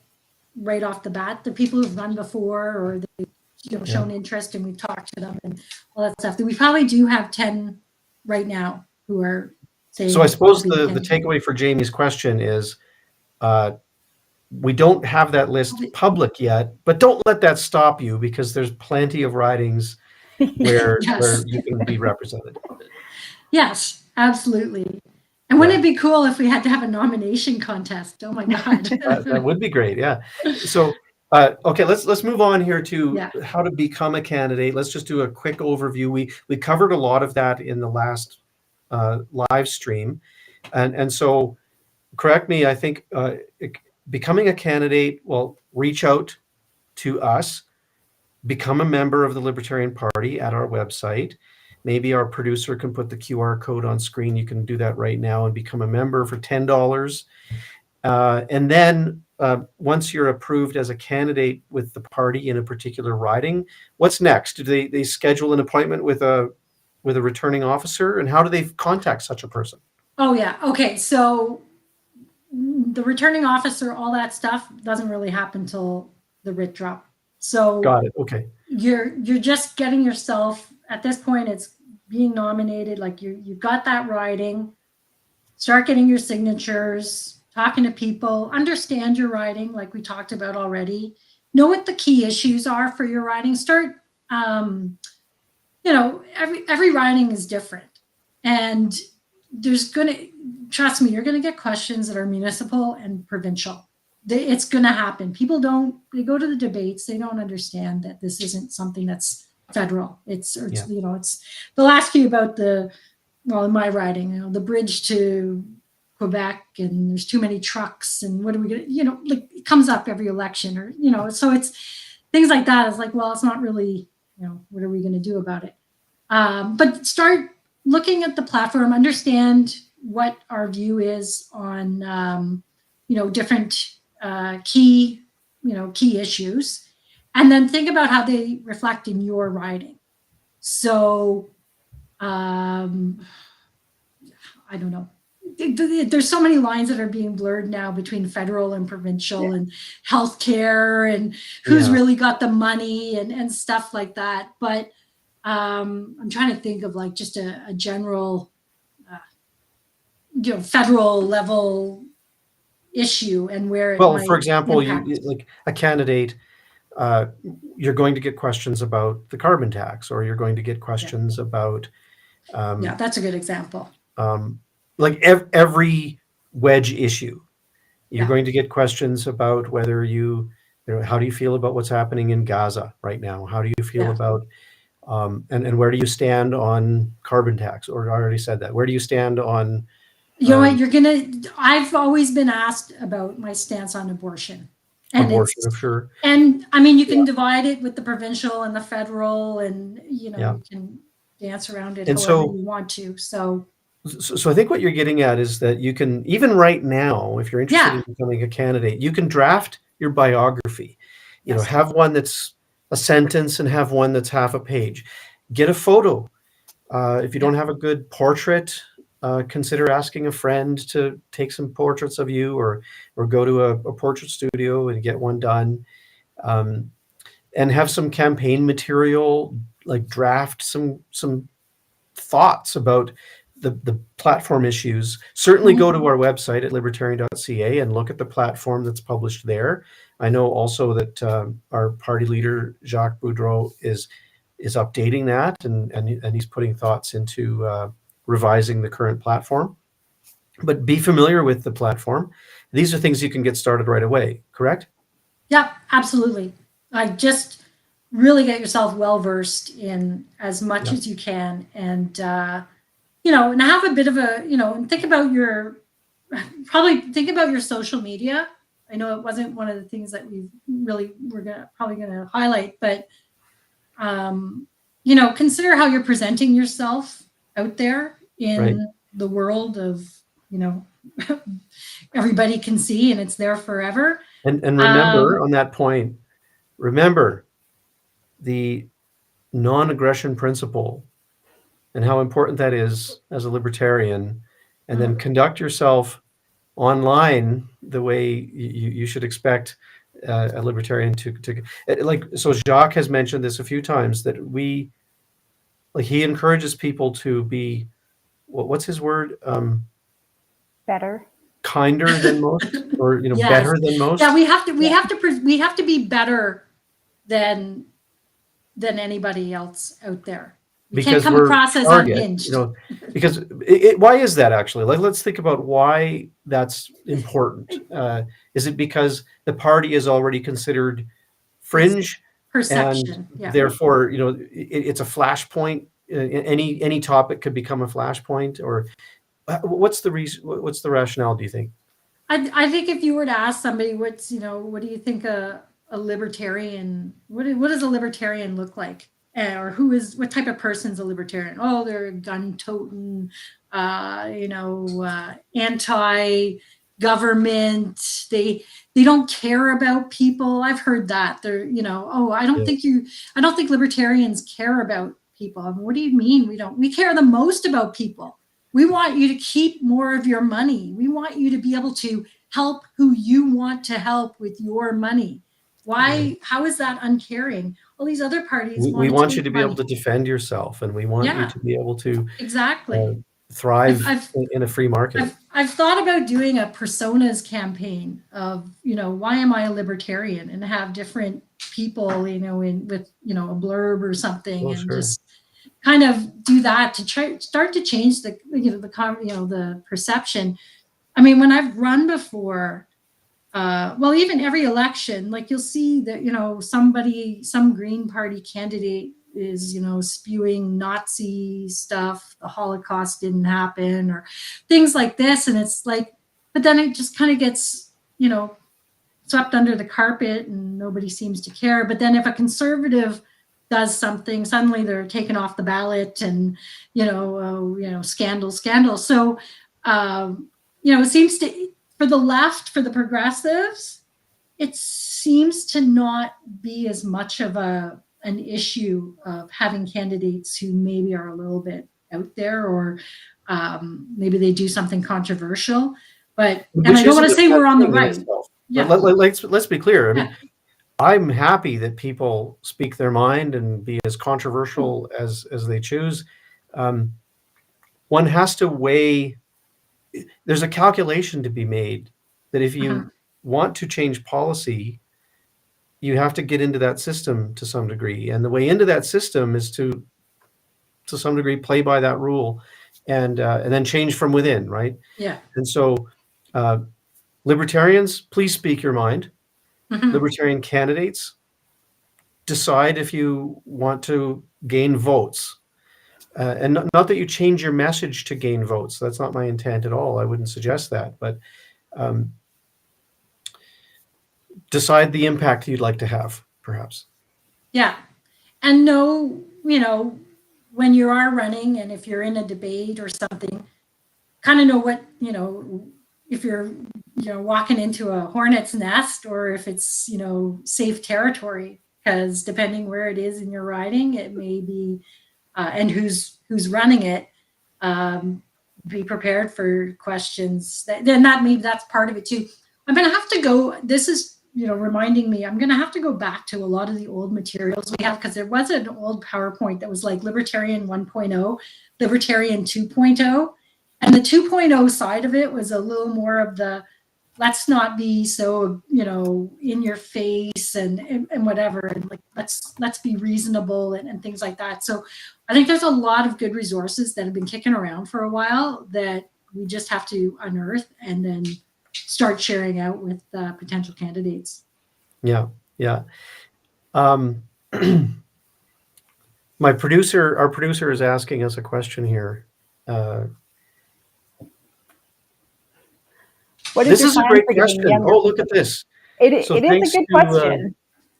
right off the bat. The people who've run before, or they've shown interest, and we've talked to them and all that stuff. We probably do have 10 right now who are saying. So I suppose the takeaway for Jamie's question is, we don't have that list public yet, but don't let that stop you, because there's plenty of ridings where you can be represented. Yes, absolutely. And wouldn't it be cool if we had to have a nomination contest? Oh my God. That would be great. Yeah. So, okay, let's move on here to how to become a candidate. Let's just do a quick overview. We covered a lot of that in the last live stream. And so, correct me, I think becoming a candidate, well, reach out to us. Become a member of the Libertarian Party at our website. Maybe our producer can put the QR code on screen. You can do that right now and become a member for $10. And then once you're approved as a candidate with the party in a particular riding, what's next? Do they schedule an appointment with a returning officer? And how do they contact such a person? Oh, yeah. Okay. So the returning officer, all that stuff doesn't really happen until the writ drop. So got it. Okay. You're just getting yourself, at this point, it's being nominated, like you've got that riding, start getting your signatures, talking to people, understand your riding, like we talked about already. Know what the key issues are for your riding. Start, every riding is different. And trust me, you're going to get questions that are municipal and provincial. It's going to happen. People they go to the debates, they don't understand that this isn't something that's federal. They'll ask you about in my riding, the bridge to Quebec, and there's too many trucks, and what are we going to, like it comes up every election, or, so it's things like that. It's like, well, it's not really, what are we going to do about it? But start looking at the platform, understand what our view is on, different key issues, and then think about how they reflect in your riding. So, I don't know. There's so many lines that are being blurred now between federal and provincial, and healthcare, and who's really got the money, and stuff like that. But I'm trying to think of like just a general, federal level issue and where it might for example, impact. you like a candidate, you're going to get questions about the carbon tax, or you're going to get questions about. That's a good example. Like every wedge issue, you're going to get questions about whether how do you feel about what's happening in Gaza right now? How do you feel about, and where do you stand on carbon tax? Or I already said that. Where do you stand on? I've always been asked about my stance on abortion. And abortion, I'm sure. And I mean, you can divide it with the provincial and the federal, and, you can dance around it however you want to. So I think what you're getting at is that you can, even right now, if you're interested in becoming a candidate, you can draft your biography. Have one that's a sentence and have one that's half a page. Get a photo. If you don't have a good portrait, consider asking a friend to take some portraits of you, or go to a portrait studio and get one done. And have some campaign material, like draft some thoughts about the platform issues. Certainly go to our website at libertarian.ca and look at the platform that's published there. I know also that our party leader, Jacques Boudreau, is updating that, and he's putting thoughts into revising the current platform. But be familiar with the platform. These are things you can get started right away, correct? Yeah, absolutely. Just really get yourself well-versed in as much as you can, and and have a bit of a, and think about your social media. I know it wasn't one of the things that we're probably gonna highlight, but consider how you're presenting yourself out there in the world of, everybody can see, and it's there forever. And remember, on that point, remember the non-aggression principle and how important that is as a libertarian, and then conduct yourself online the way you should expect a libertarian to like. So Jacques has mentioned this a few times, that he encourages people to be, what's his word? Better. Kinder than most, or better than most. Yeah, we have to be better than anybody else out there. We can't come across as unhinged. Because why is that actually? Let's think about why that's important. Is it because the party is already considered fringe, perception, and therefore it's a flashpoint? Any topic could become a flashpoint, or what's the reason? What's the rationale, do you think? I think if you were to ask somebody, what do you think a libertarian? What does a libertarian look like? Or what type of person's a libertarian? Oh, they're gun-toting, anti-government. They don't care about people. I've heard that. They're, I don't think libertarians care about people. I mean, what do you mean we don't? We care the most about people. We want you to keep more of your money. We want you to be able to help who you want to help with your money. Why? How is that uncaring? all these other parties We want want to you take to be able money. to defend yourself, and we want you Yeah, to be able to exactly. thrive I've in a free market. I've thought about doing a personas campaign of, why am I a libertarian, and have different people, in with, a blurb or something, Oh, and sure. just kind of do that to start to change the perception. I mean, when I've run before, well, even every election, like you'll see that, some Green Party candidate is, spewing Nazi stuff, the Holocaust didn't happen, or things like this. And it's like, but then it just kind of gets, swept under the carpet and nobody seems to care. But then if a conservative does something, suddenly they're taken off the ballot, and, scandal. So, it seems to, for the left, for the progressives, it seems to not be as much of an issue of having candidates who maybe are a little bit out there, or maybe they do something controversial. And I don't want to say we're on the right. Yeah. But let's be clear. I mean, I'm happy that people speak their mind and be as controversial as they choose. One has to weigh. There's a calculation to be made that if you want to change policy, you have to get into that system to some degree, and the way into that system is to some degree play by that rule, and then change from within, right? Yeah. And so, libertarians, please speak your mind. Libertarian candidates, decide if you want to gain votes. And not that you change your message to gain votes. That's not my intent at all. I wouldn't suggest that. But decide the impact you'd like to have, perhaps. Yeah. And know, when you are running, and if you're in a debate or something, kind of know what, if you're, walking into a hornet's nest, or if it's, safe territory, because depending where it is in your riding, it may be, and who's running it, be prepared for questions. That's part of it too. I'm going to have to go. This is, reminding me, I'm going to have to go back to a lot of the old materials we have, because there was an old PowerPoint that was like Libertarian 1.0, Libertarian 2.0. And the 2.0 side of it was a little more of the, let's not be so, in your face and whatever. And like, let's be reasonable and things like that. So I think there's a lot of good resources that have been kicking around for a while that we just have to unearth and then start sharing out with potential candidates. Yeah. Our producer is asking us a question here. This is a great question. Oh, look at this. It is a good question.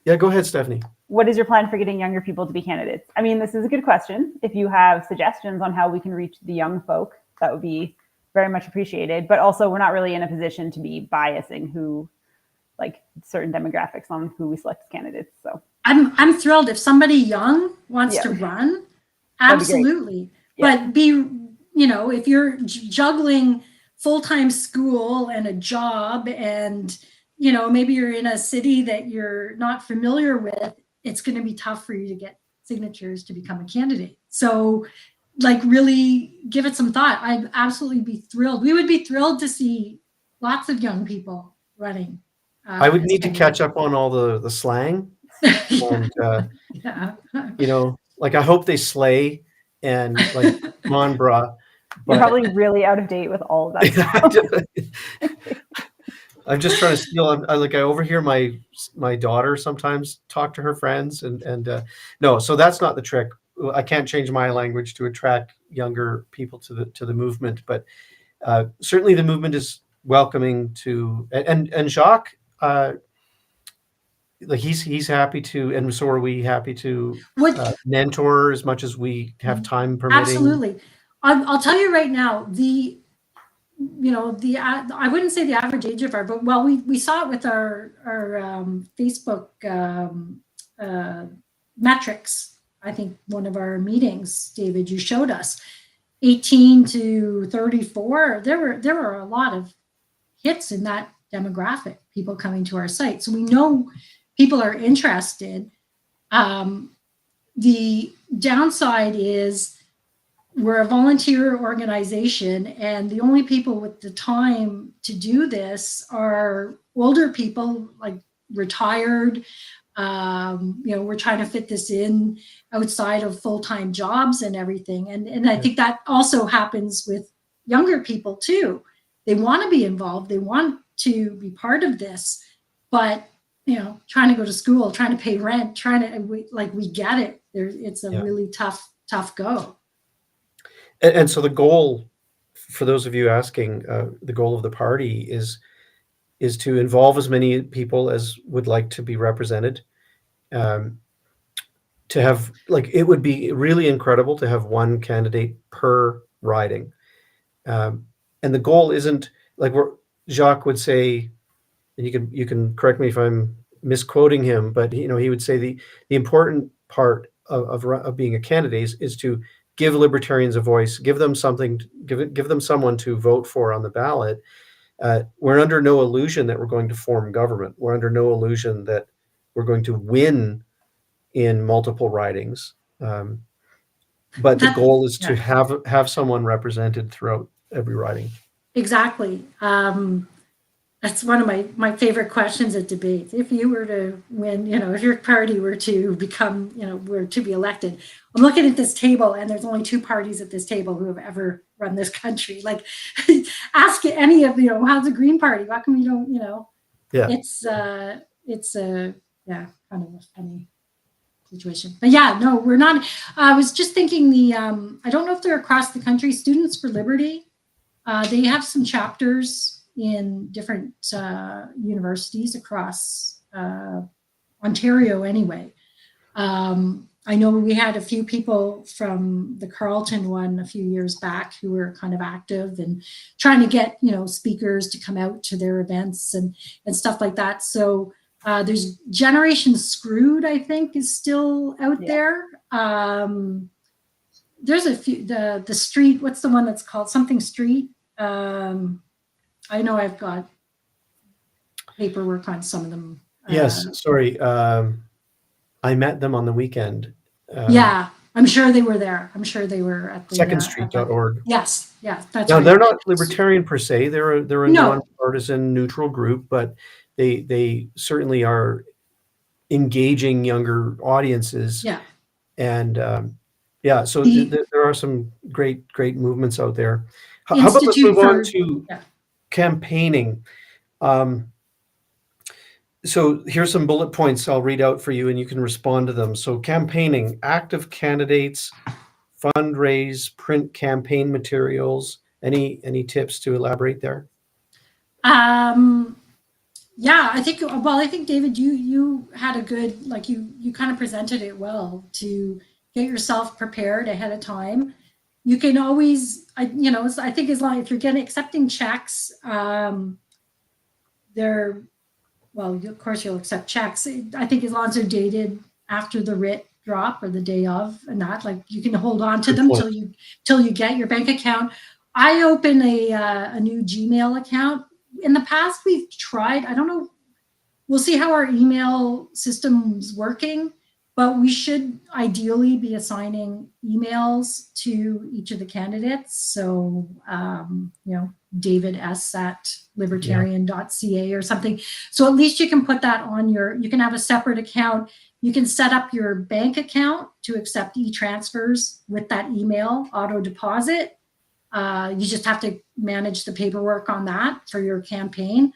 Yeah, go ahead, Stephanie. What is your plan for getting younger people to be candidates? I mean, this is a good question. If you have suggestions on how we can reach the young folk, that would be very much appreciated. But also, we're not really in a position to be biasing certain demographics on who we select as candidates. So I'm thrilled if somebody young wants to run. Absolutely. But if you're juggling full-time school and a job, and maybe you're in a city that you're not familiar with, it's going to be tough for you to get signatures to become a candidate. So really give it some thought. I'd absolutely be thrilled. We would be thrilled to see lots of young people running. I would need to catch up on all the slang. And, I hope they slay and come on, brah. You're probably really out of date with all of that. I'm just trying to steal. I overhear my daughter sometimes talk to her friends, and no, so that's not the trick. I can't change my language to attract younger people to the movement, but certainly the movement is welcoming to, and Jacques, he's happy to, and so are we, happy to mentor as much as we have time permitting. Absolutely. I'll tell you right now, I wouldn't say the average age of our vote. Well, we saw it with our Facebook metrics. I think one of our meetings, David, you showed us 18 to 34. There were a lot of hits in that demographic, people coming to our site. So we know people are interested. The downside is we're a volunteer organization, and the only people with the time to do this are older people, like retired. We're trying to fit this in outside of full-time jobs and everything. And I think that also happens with younger people too. They want to be involved. They want to be part of this, but trying to go to school, trying to pay rent, we get it. It's a really tough go. And so the goal, for those of you asking, the goal of the party is to involve as many people as would like to be represented. To have, it would be really incredible to have one candidate per riding. And the goal isn't Jacques would say, and you can correct me if I'm misquoting him, but he would say the important part of being a candidate is to give libertarians a voice, give them something, give them someone to vote for on the ballot. We're under no illusion that we're going to form government. We're under no illusion that we're going to win in multiple ridings. But the goal is to have someone represented throughout every riding. Exactly. That's one of my favorite questions at debates. If you were to win, if your party were to become, were to be elected, I'm looking at this table and there's only two parties at this table who have ever run this country. Like, ask any of, how's the Green Party? How come you don't, Yeah. It's a kind of a funny situation. But yeah, no, we're not. I was just thinking I don't know if they're across the country, Students for Liberty. They have some chapters in different universities across Ontario anyway. I know we had a few people from the Carleton one a few years back who were kind of active and trying to get, speakers to come out to their events and stuff like that. So there's Generation Screwed, I think, is still out there. There's a few, the street, what's the one that's called? Something Street. I know I've got paperwork on some of them. Yes, sorry. I met them on the weekend. Yeah, I'm sure they were there. I'm sure they were at the secondstreet.org. Yes, that's now, right. They're not libertarian per se. They're a No. nonpartisan neutral group, but they certainly are engaging younger audiences. Yeah. And so there are some great movements out there. How about let's move on to campaigning. So here's some bullet points I'll read out for you and you can respond to them. So campaigning, active candidates, fundraise, print campaign materials. Any tips to elaborate there? Yeah, I think David, you had a good, you kind of presented it well to get yourself prepared ahead of time. You can always, I think as long if you're accepting checks, of course you'll accept checks. I think as long as they're dated after the writ drop or the day of, and not you can hold on to them till you get your bank account. I open a new Gmail account. In the past, we've tried. I don't know. We'll see how our email system's working, but we should ideally be assigning emails to each of the candidates. So, David S at libertarian.ca or something. So at least you can put that on you can have a separate account. You can set up your bank account to accept e-transfers with that email auto deposit. You just have to manage the paperwork on that for your campaign.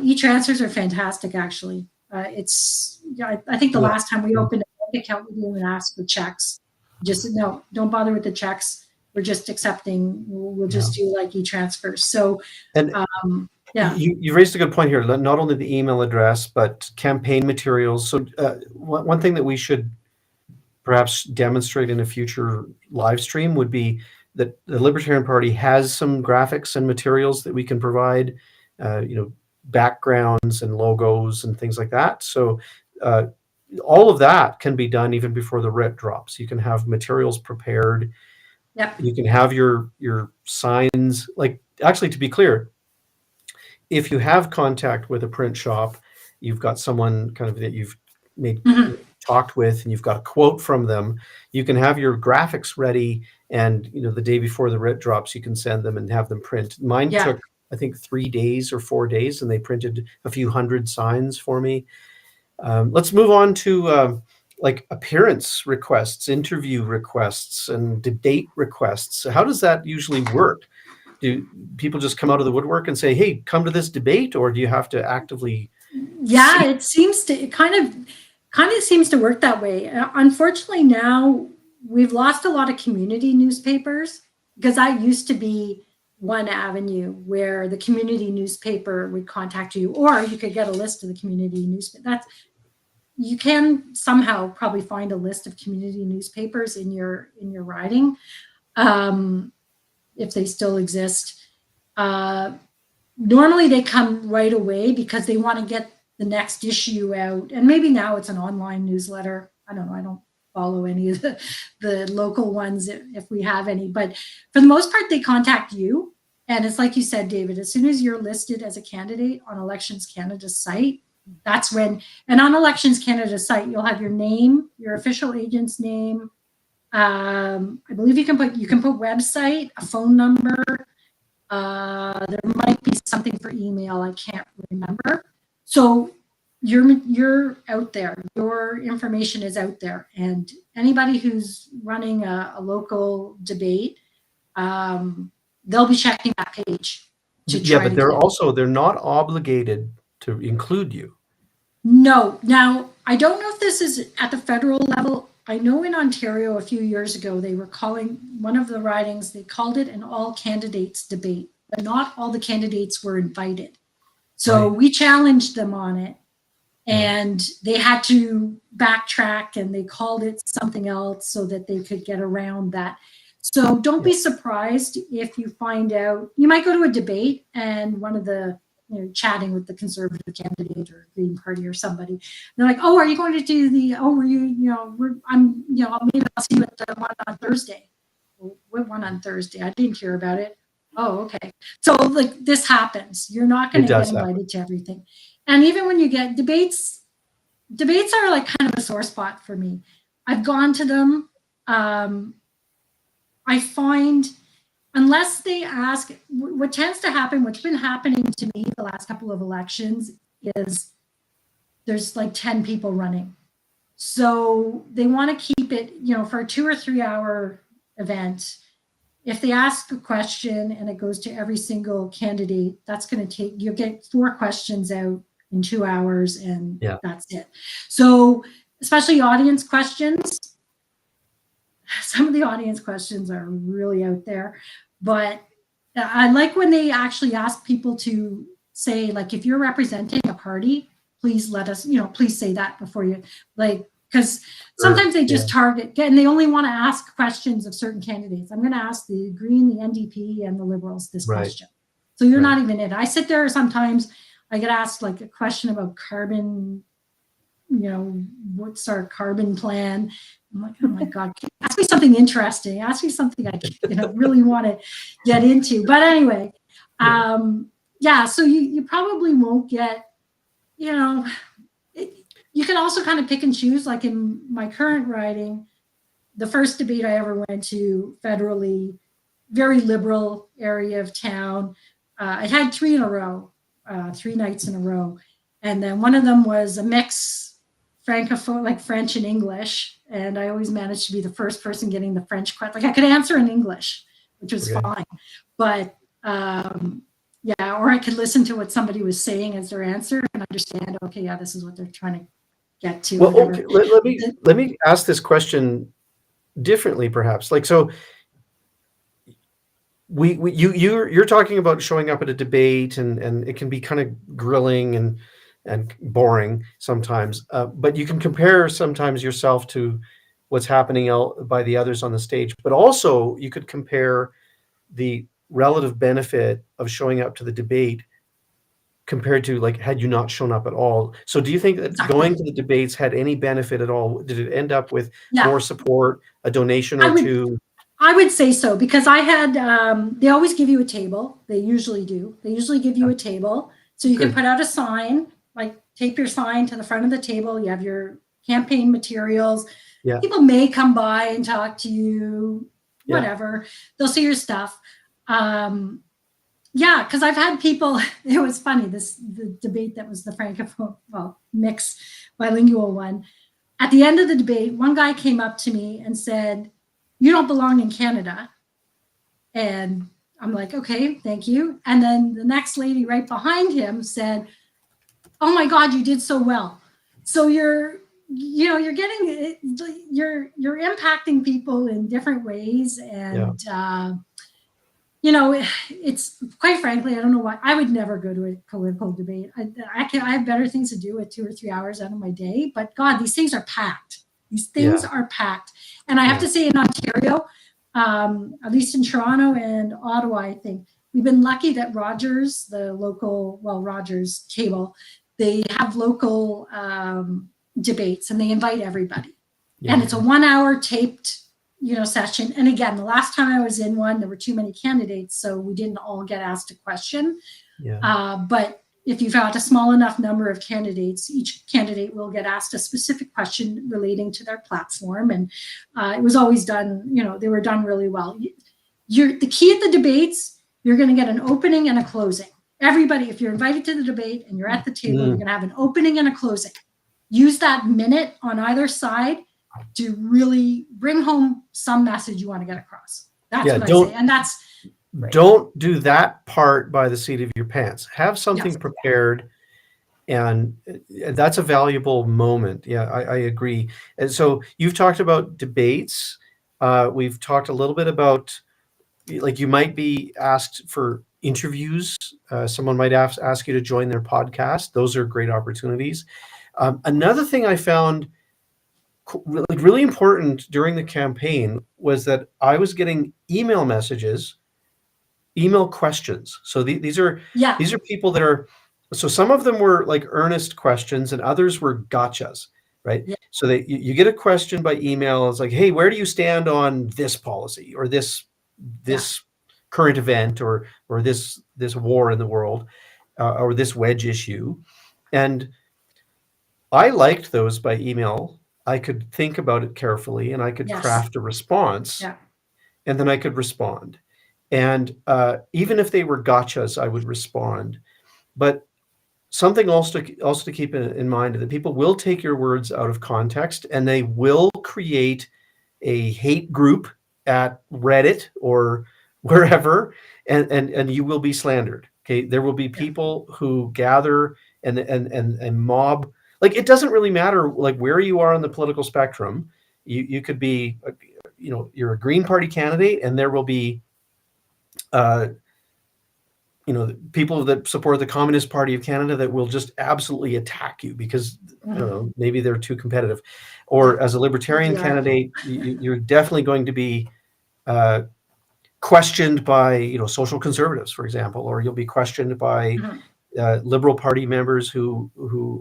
E-transfers are fantastic, actually. I think the last time we opened a bank account, we didn't even ask for checks. Just no, don't bother with the checks. We're just accepting. We'll just do e-transfers. So, you raised a good point here. Not only the email address, but campaign materials. So one thing that we should perhaps demonstrate in a future live stream would be that the Libertarian Party has some graphics and materials that we can provide, backgrounds and logos and things like that. So all of that can be done even before the writ drops. You can have materials prepared. Yep. You can have your signs. Actually, to be clear, if you have contact with a print shop, you've got someone that you've made talked with and you've got a quote from them, you can have your graphics ready, and the day before the writ drops, you can send them and have them print. Mine Yeah. took, I think, 3 days or 4 days, and they printed a few hundred signs for me. Let's move on to like appearance requests, interview requests, and debate requests. How does that usually work? Do people just come out of the woodwork and say, "Hey, come to this debate," or do you have to actively? Yeah, it kind of seems to work that way. Unfortunately, now we've lost a lot of community newspapers, because that used to be one avenue where the community newspaper would contact you, or you could get a list of the community newspaper. You can somehow probably find a list of community newspapers in your riding, if they still exist. Normally they come right away because they want to get the next issue out. And maybe now it's an online newsletter. I don't know. I don't follow any of the local ones if we have any. But for the most part, they contact you. And it's like you said, David, as soon as you're listed as a candidate on Elections Canada's site, that's when, and on Elections Canada's site, you'll have your name, your official agent's name. I believe you can put website, a phone number. There might be something for email. I can't remember. So you're out there. Your information is out there, and anybody who's running a local debate, they'll be checking that page. Yeah, but they're not obligated to include you. No. Now, I don't know if this is at the federal level. I know in Ontario a few years ago, they were calling one of the ridings, they called it an all candidates debate, but not all the candidates were invited. So we challenged them on it, and they had to backtrack, and they called it something else so that they could get around that. So don't be surprised if you find out, you might go to a debate and one of the, chatting with the Conservative candidate or Green Party or somebody, they're like, "Oh, are you going to do maybe I'll see you at the one on Thursday." Well, what one on Thursday? I didn't hear about it. Oh, okay. So like this happens. You're not going to get invited to everything. And even when you get debates are like kind of a sore spot for me. I've gone to them. I find, unless they ask, what tends to happen, what's been happening to me the last couple of elections is there's like 10 people running. So they want to keep it, for a 2 or 3 hour event. If they ask a question and it goes to every single candidate, that's going to take, you'll get 4 questions out in 2 hours, and that's it. So especially audience questions, some of the audience questions are really out there, but I like when they actually ask people to say, like, if you're representing a party, please let us, please say that before you, like, because sometimes they just target, and they only want to ask questions of certain candidates. I'm going to ask the Green, the NDP, and the Liberals this question. So you're not even in. I sit there sometimes, I get asked like a question about carbon, what's our carbon plan? I'm like, oh my God, ask me something interesting. Ask me something I really want to get into. But anyway, so you probably won't get, you can also kind of pick and choose. Like in my current riding, the first debate I ever went to federally, very liberal area of town. I had 3 in a row, 3 nights in a row. And then one of them was a mix, Francophone, like French and English. And I always managed to be the first person getting the French question. Like I could answer in English, which was fine. But or I could listen to what somebody was saying as their answer and understand, okay, this is what they're trying to get to. Well, okay, let me ask this question differently, perhaps. Like, so you're talking about showing up at a debate, and it can be kind of grilling and boring sometimes, but you can compare sometimes yourself to what's happening by the others on the stage, but also you could compare the relative benefit of showing up to the debate compared to, like, had you not shown up at all. So do you think that going to the debates had any benefit at all? Did it end up with more support, a donation or two? I would say so, because I had, they always give you a table. They usually do. They usually give you a table. So you can put out a sign, like tape your sign to the front of the table. You have your campaign materials. Yeah. People may come by and talk to you, Yeah. whatever. They'll see your stuff. Yeah, because I've had people, it was funny, the debate that was the Francophone, well, mixed bilingual one. At the end of the debate, one guy came up to me and said, "You don't belong in Canada." And I'm like, "Okay, thank you." And then the next lady right behind him said, "Oh my God, you did so well." So you're getting, you're impacting people in different ways. And, it's quite frankly, I don't know why I would never go to a political debate. I have better things to do with 2 or 3 hours out of my day, but God, these things are packed. These things are packed. And I have to say in Ontario, at least in Toronto and Ottawa, I think we've been lucky that Rogers, the local, Rogers cable, they have local debates and they invite everybody. Yeah. And it's a 1 hour taped session. And again, the last time I was in one, there were too many candidates, so we didn't all get asked a question. Yeah. But if you've got a small enough number of candidates, each candidate will get asked a specific question relating to their platform. And it was always done, they were done really well. The key at the debates, you're going to get an opening and a closing. Everybody, if you're invited to the debate and you're at the table, you're going to have an opening and a closing. Use that minute on either side to really bring home some message you want to get across. That's what I say. And that's right. Don't do that part by the seat of your pants. Have something prepared, and that's a valuable moment. Yeah, I agree. And so you've talked about debates. We've talked a little bit about, like, you might be asked for interviews. Someone might ask you to join their podcast. Those are great opportunities. Another thing I found really important during the campaign was that I was getting email messages, email questions. So these are people that are, so some of them were like earnest questions and others were gotchas, right? Yeah. So you get a question by email. It's like, hey, where do you stand on this policy or this current event or this war in the world or this wedge issue? And I liked those by email. I could think about it carefully and I could craft a response, and then I could respond. And even if they were gotchas, I would respond. But something also to keep in mind, that people will take your words out of context and they will create a hate group at Reddit or wherever, and you will be slandered. Okay, there will be people who gather and mob. Like, it doesn't really matter like where you are on the political spectrum. You could be, you're a Green Party candidate, and there will be, people that support the Communist Party of Canada that will just absolutely attack you because I don't know, maybe they're too competitive. Or as a Libertarian candidate, you're definitely going to be questioned by social conservatives, for example, or you'll be questioned by Liberal Party members who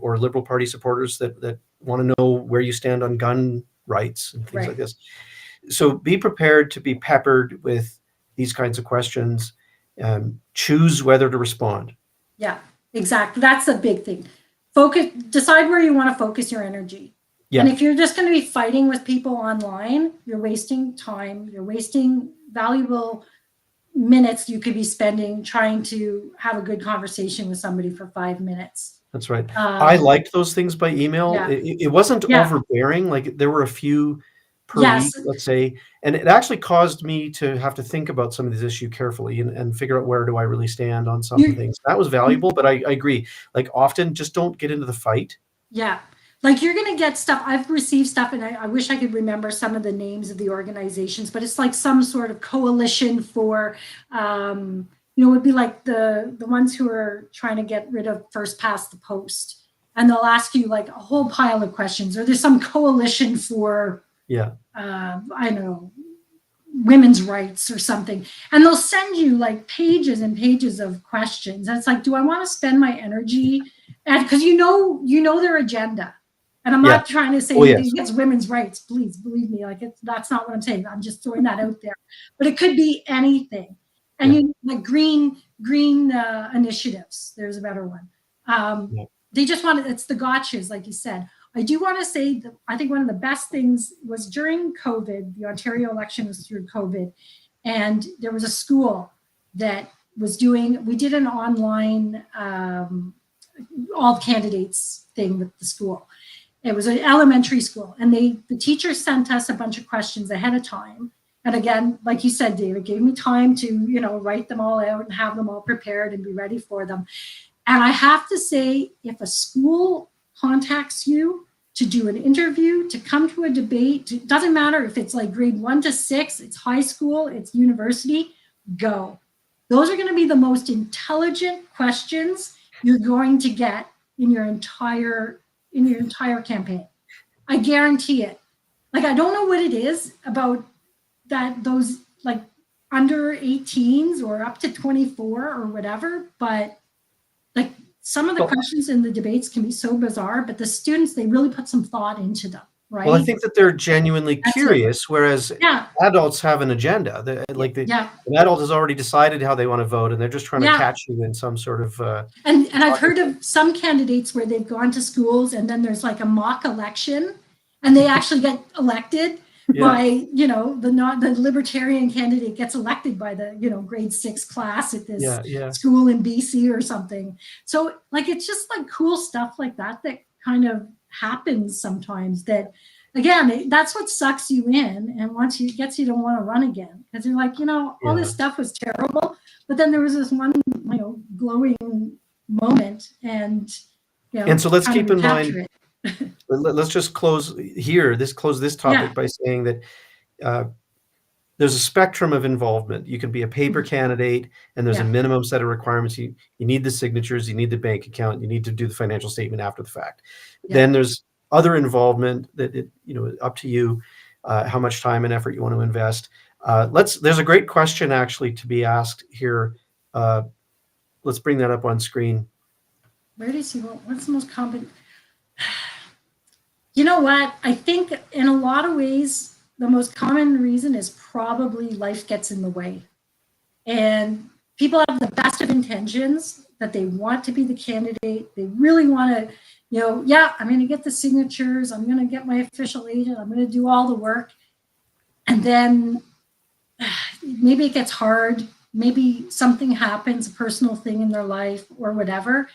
or Liberal Party supporters that want to know where you stand on gun rights and things like this. So be prepared to be peppered with these kinds of questions. Choose whether to respond. Yeah, exactly. That's a big thing. Decide where you want to focus your energy. Yeah. And if you're just going to be fighting with people online, you're wasting time. You're wasting valuable minutes you could be spending trying to have a good conversation with somebody for 5 minutes. That's right. I liked those things by email. Yeah. It wasn't overbearing. Like, there were a few per week, let's say, and it actually caused me to have to think about some of these issues carefully and figure out where do I really stand on some things. That was valuable, but I agree. Like, often just don't get into the fight. Yeah. Like, you're going to get stuff. I've received stuff, and I wish I could remember some of the names of the organizations, but it's like some sort of coalition for, it would be like the ones who are trying to get rid of first past the post. And they'll ask you like a whole pile of questions, or there's some coalition for, I don't know, women's rights or something. And they'll send you like pages and pages of questions. And it's like, do I want to spend my energy? And because you know their agenda. And I'm not trying to say anything against women's rights. Please believe me, like that's not what I'm saying. I'm just throwing that out there. But it could be anything. And like green initiatives. There's a better one. They just want it's the gotchas, like you said. I do want to say that I think one of the best things was during COVID, the Ontario election was through COVID, and there was a school that was doing, we did an online all candidates thing with the school. It was an elementary school, and the teacher sent us a bunch of questions ahead of time. And again, like you said, David, gave me time to, write them all out and have them all prepared and be ready for them. And I have to say, if a school contacts you to do an interview, to come to a debate, it doesn't matter if it's like grade 1 to 6, it's high school, it's university, go. Those are going to be the most intelligent questions you're going to get in your entire campaign. I guarantee it. Like, I don't know what it is about that, those like under 18s or up to 24 or whatever, but like some of the questions in the debates can be so bizarre, but the students, they really put some thought into them, right? Well, I think that they're genuinely curious, whereas adults have an agenda. An adult has already decided how they want to vote, and they're just trying to catch you in some sort of. And I've heard of some candidates where they've gone to schools, and then there's like a mock election, and they actually get elected by the Libertarian candidate gets elected by the grade 6 class at this school in BC or something. So like it's just like cool stuff like that kind of happens sometimes, that again, that's what sucks you in, and once it gets you to want to run again, because you're like, all this stuff was terrible, but then there was this one glowing moment, and so let's keep in mind let's just close this topic by saying that there's a spectrum of involvement. You can be a paper candidate, and there's a minimum set of requirements. You need the signatures, you need the bank account, you need to do the financial statement after the fact. Then there's other involvement that up to you how much time and effort you want to invest. There's a great question actually to be asked here. Let's bring that up on screen. Where does he go? What's the most common? You know what? I think in a lot of ways, the most common reason is probably life gets in the way. And people have the best of intentions, that they want to be the candidate. They really want to, I'm going to get the signatures. I'm going to get my official agent. I'm going to do all the work. And then maybe it gets hard. Maybe something happens, a personal thing in their life or whatever.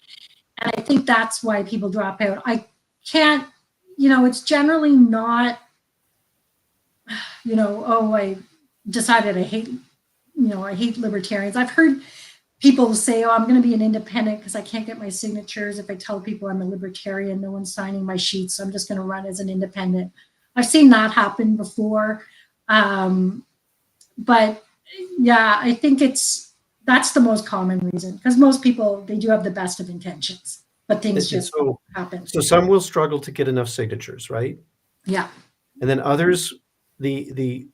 And I think that's why people drop out. I can't, it's generally not, I decided I hate libertarians. I've heard people say, I'm going to be an independent because I can't get my signatures. If I tell people I'm a libertarian, no one's signing my sheets, so I'm just going to run as an independent. I've seen that happen before. But yeah, I think that's the most common reason, because most people, they do have the best of intentions, but things just happen. So some will struggle to get enough signatures, right? Yeah. And then others, the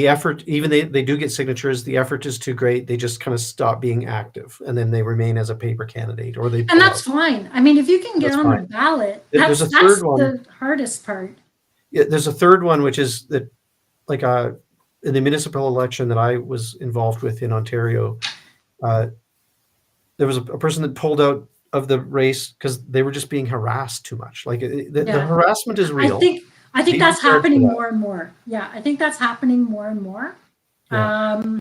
effort, even they do get signatures, the effort is too great. They just kind of stop being active, and then they remain as a paper candidate, or they. And that's fine. I mean, if you can get on the ballot, that's the hardest part. Yeah, there's a third one, which is that, like in the municipal election that I was involved with in Ontario, there was a person that pulled out of the race because they were just being harassed too much. Like the harassment is real. I think that's happening more and more. Yeah, I think that's happening more and more. Yeah.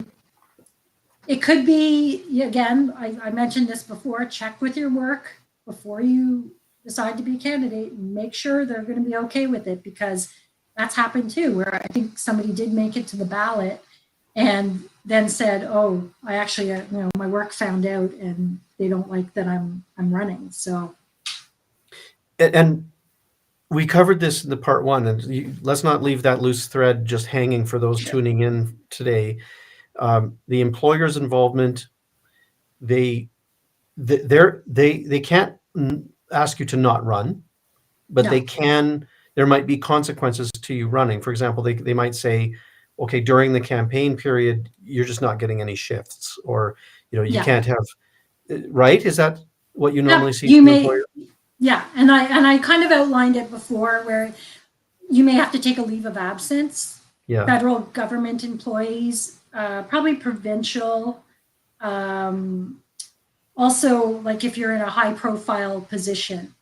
It could be, again, I mentioned this before, check with your work before you decide to be a candidate, and make sure they're going to be okay with it, because that's happened too, where I think somebody did make it to the ballot and then said, oh, I actually, my work found out and they don't like that I'm running. So. And we covered this in the part one, and let's not leave that loose thread just hanging for those tuning in today. The employer's involvement, they can't ask you to not run, but they can. There might be consequences to you running. For example, they might say, okay, during the campaign period, you're just not getting any shifts, or you can't have. Right? Is that what you normally see from the employer? Yeah, and I kind of outlined it before, where you may have to take a leave of absence. Yeah. Federal government employees, probably provincial. Also, like if you're in a high profile position,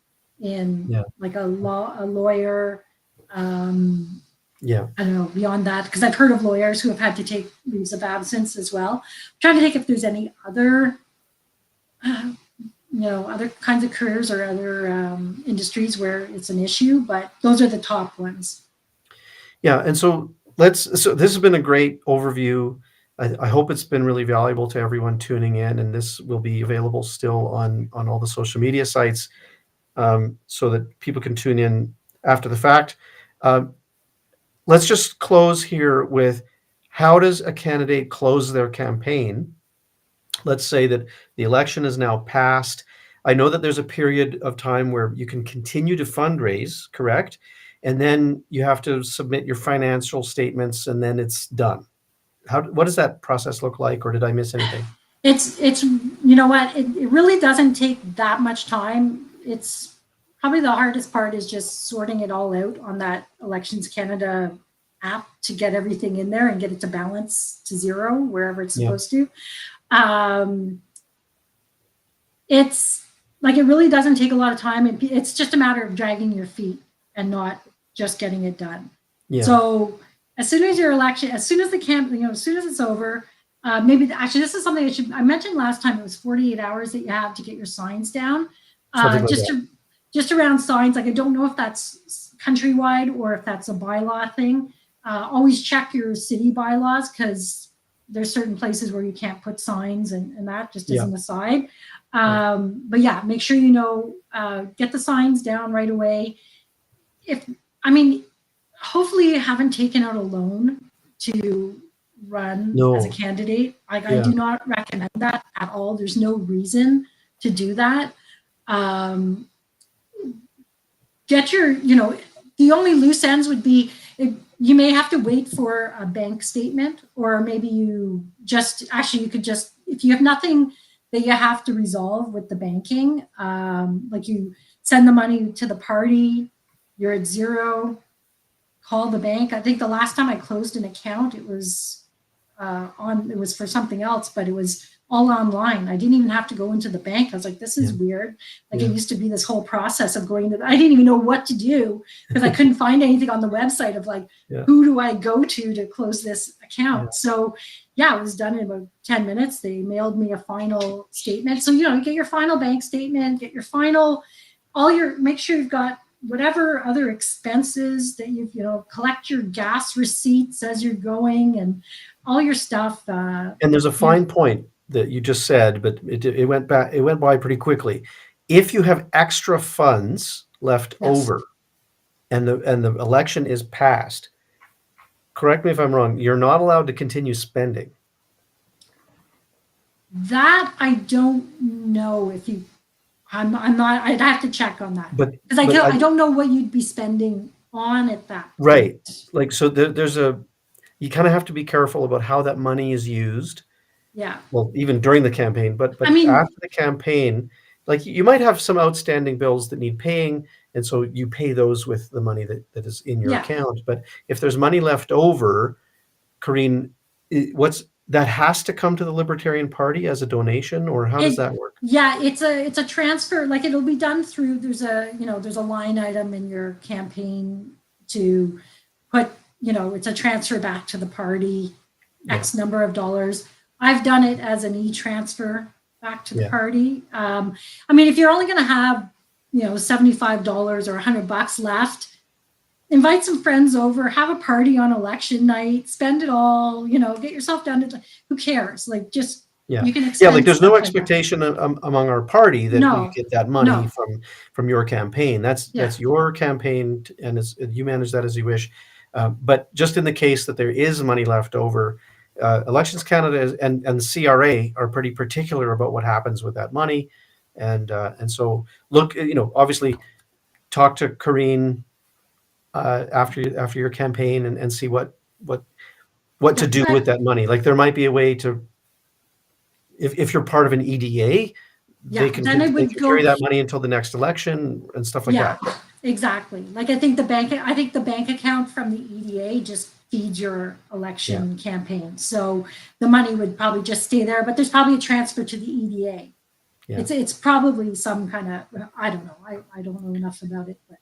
in Yeah. like a lawyer. Yeah. I don't know, beyond that, because I've heard of lawyers who have had to take leaves of absence as well. I'm trying to think if there's any other, other kinds of careers or other industries where it's an issue, but those are the top ones. Yeah. And so this has been a great overview. I hope it's been really valuable to everyone tuning in, and this will be available still on all the social media sites, so that people can tune in after the fact. Let's just close here with, how does a candidate close their campaign? Let's say that the election is now passed. I know that there's a period of time where you can continue to fundraise, correct? And then you have to submit your financial statements, and then it's done. What does that process look like, or did I miss anything? It's you know what, it really doesn't take that much time. It's probably the hardest part is just sorting it all out on that Elections Canada app to get everything in there and get it to balance to zero wherever it's supposed to. It's like, it really doesn't take a lot of time, and it's just a matter of dragging your feet and not just getting it done. So as soon as your election, as soon as the camp, as soon as it's over, maybe actually this is something I mentioned last time. It was 48 hours that you have to get your signs down. Just around signs. Like, I don't know if that's countrywide or if that's a bylaw thing. Always check your city bylaws, because there's certain places where you can't put signs, and that just as an aside. But yeah, make sure get the signs down right away. Hopefully you haven't taken out a loan to run as a candidate. I do not recommend that at all. There's no reason to do that. Get your, the only loose ends would be, you may have to wait for a bank statement, or maybe you could just, if you have nothing that you have to resolve with the banking, like you send the money to the party, you're at zero, call the bank. I think the last time I closed an account, it was it was for something else, but it was all online. I didn't even have to go into the bank. I was like, this is weird. Like, it used to be this whole process of going to, I didn't even know what to do, because I couldn't find anything on the website of like, who do I go to close this account? So it was done in about 10 minutes. They mailed me a final statement. So, get your final bank statement, get your final, make sure you've got whatever other expenses that you've, collect your gas receipts as you're going, and all your stuff. And there's a fine point that you just said, but it went by pretty quickly. If you have extra funds left over, and the election is passed, correct me if I'm wrong, you're not allowed to continue spending. That I don't know. If you, I'm not. I'd have to check on that, because I don't know what you'd be spending on at that point. Right. Like, so you kind of have to be careful about how that money is used. Yeah. Well, even during the campaign, but after the campaign, like, you might have some outstanding bills that need paying, and so you pay those with the money that is in your account. But if there's money left over, Corrine, that has to come to the Libertarian Party as a donation, or how does that work? Yeah, it's a transfer. Like, it'll be done through, there's a line item in your campaign to put, it's a transfer back to the party, X number of dollars. I've done it as an e-transfer back to the party. If you're only going to have, $75 or $100 left, invite some friends over, have a party on election night, spend it all, get yourself down to, who cares? Like, just, you can like, there's no expectation among our party that you get that money from your campaign. That's your campaign, and you manage that as you wish. But just in the case that there is money left over, Elections Canada and CRA are pretty particular about what happens with that money. And so look, obviously talk to Corrine after your campaign, and see what to do with that money. Like, there might be a way to, if you're part of an EDA, they can carry that money until the next election and stuff like that. Exactly. Like, I think the bank account from the EDA just feeds your election campaign. So the money would probably just stay there, but there's probably a transfer to the EDA. Yeah. It's probably some kind of, I don't know. I don't know enough about it, but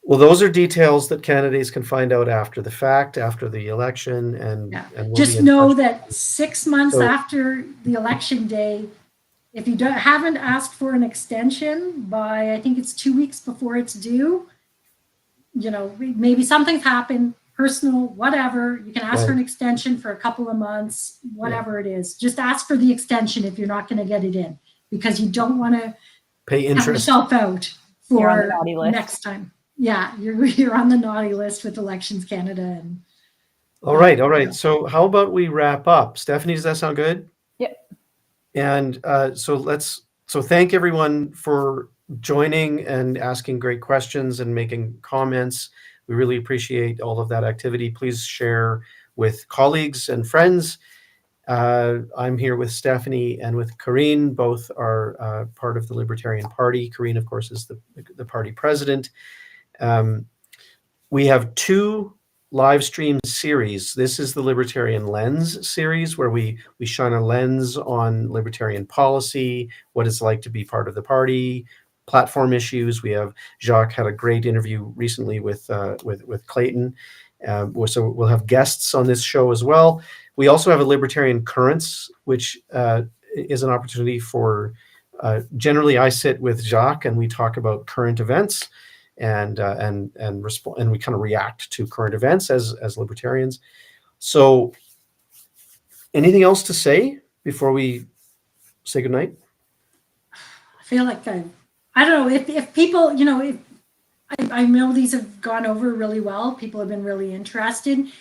Well, those are details that candidates can find out after the fact, after the election, yeah. and we'll be Just in know touch. that 6 months So- after the election day, if you haven't asked for an extension by, I think it's 2 weeks before it's due, you know, maybe something's happened, personal, whatever. You can ask for an extension for a couple of months, whatever it is. Just ask for the extension if you're not going to get it in, because you don't want to Pay have interest. yourself out You're on the for naughty list. next time. Yeah, you're on the naughty list with Elections Canada. And All right. So how about we wrap up? Stephanie, does that sound good? Yep. And so thank everyone for joining and asking great questions and making comments. We really appreciate all of that activity. Please share with colleagues and friends. I'm here with Stephanie and with Karine. Both are part of the Libertarian Party. Karine, of course, is the party president. We have 2 live stream series. This is the Libertarian Lens series, where we shine a lens on libertarian policy, what it's like to be part of the party, platform issues. We have Jacques had a great interview recently with Clayton. So we'll have guests on this show as well. We also have a Libertarian Currents, which is an opportunity for, generally I sit with Jacques and we talk about current events and we kind of react to current events as libertarians. So anything else to say before we say goodnight? I feel like I don't know if people, you know, if I know these have gone over really well. People have been really interested.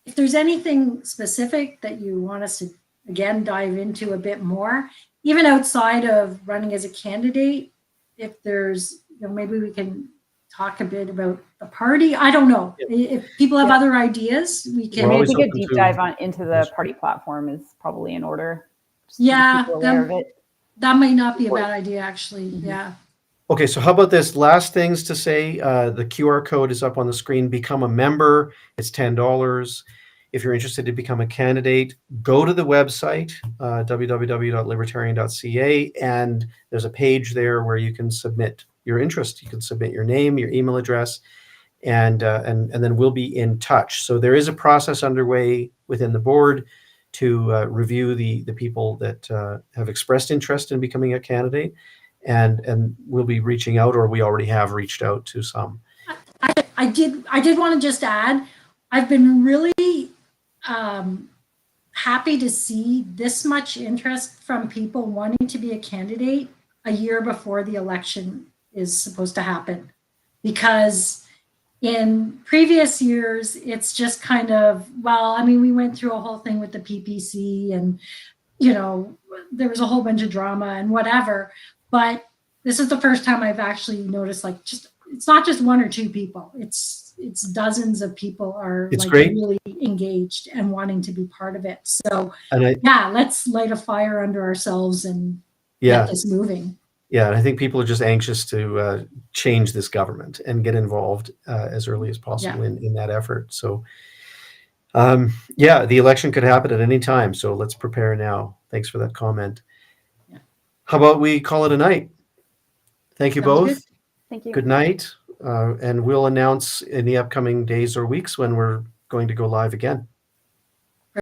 If there's anything specific that you want us to, again, dive into a bit more, even outside of running as a candidate, if there's, you know, maybe we can talk a bit about the party. I don't know. If people have other ideas, we can. I think a open deep to- dive into the party platform is probably in order. just to Yeah, keep people aware of it. that might not be a bad idea, actually. Yeah. Okay, so how about this? Last things to say, the QR code is up on the screen. Become a member. It's $10. If you're interested to become a candidate, go to the website, www.libertarian.ca, and there's a page there where you can submit your interest. You can submit your name, your email address, and then we'll be in touch. So there is a process underway within the board to review the people that have expressed interest in becoming a candidate, and we'll be reaching out, or we already have reached out to some. I did want to just add, I've been really happy to see this much interest from people wanting to be a candidate a year before the election is supposed to happen. Because in previous years, it's just kind of, well, I mean, we went through a whole thing with the PPC and, you know, there was a whole bunch of drama and whatever. But this is the first time I've actually noticed, like, just, it's not just 1 or 2 people. It's dozens of people are It's like great. really engaged and wanting to be part of it. So And yeah, let's light a fire under ourselves and yeah, get this moving. yeah, and I think people are just anxious to change this government and get involved as early as possible in that effort. So yeah, the election could happen at any time. So let's prepare now. Thanks for that comment. Yeah. How about we call it a night? Thank you Sounds both. good. Thank you. Good night. And we'll announce in the upcoming days or weeks when we're going to go live again.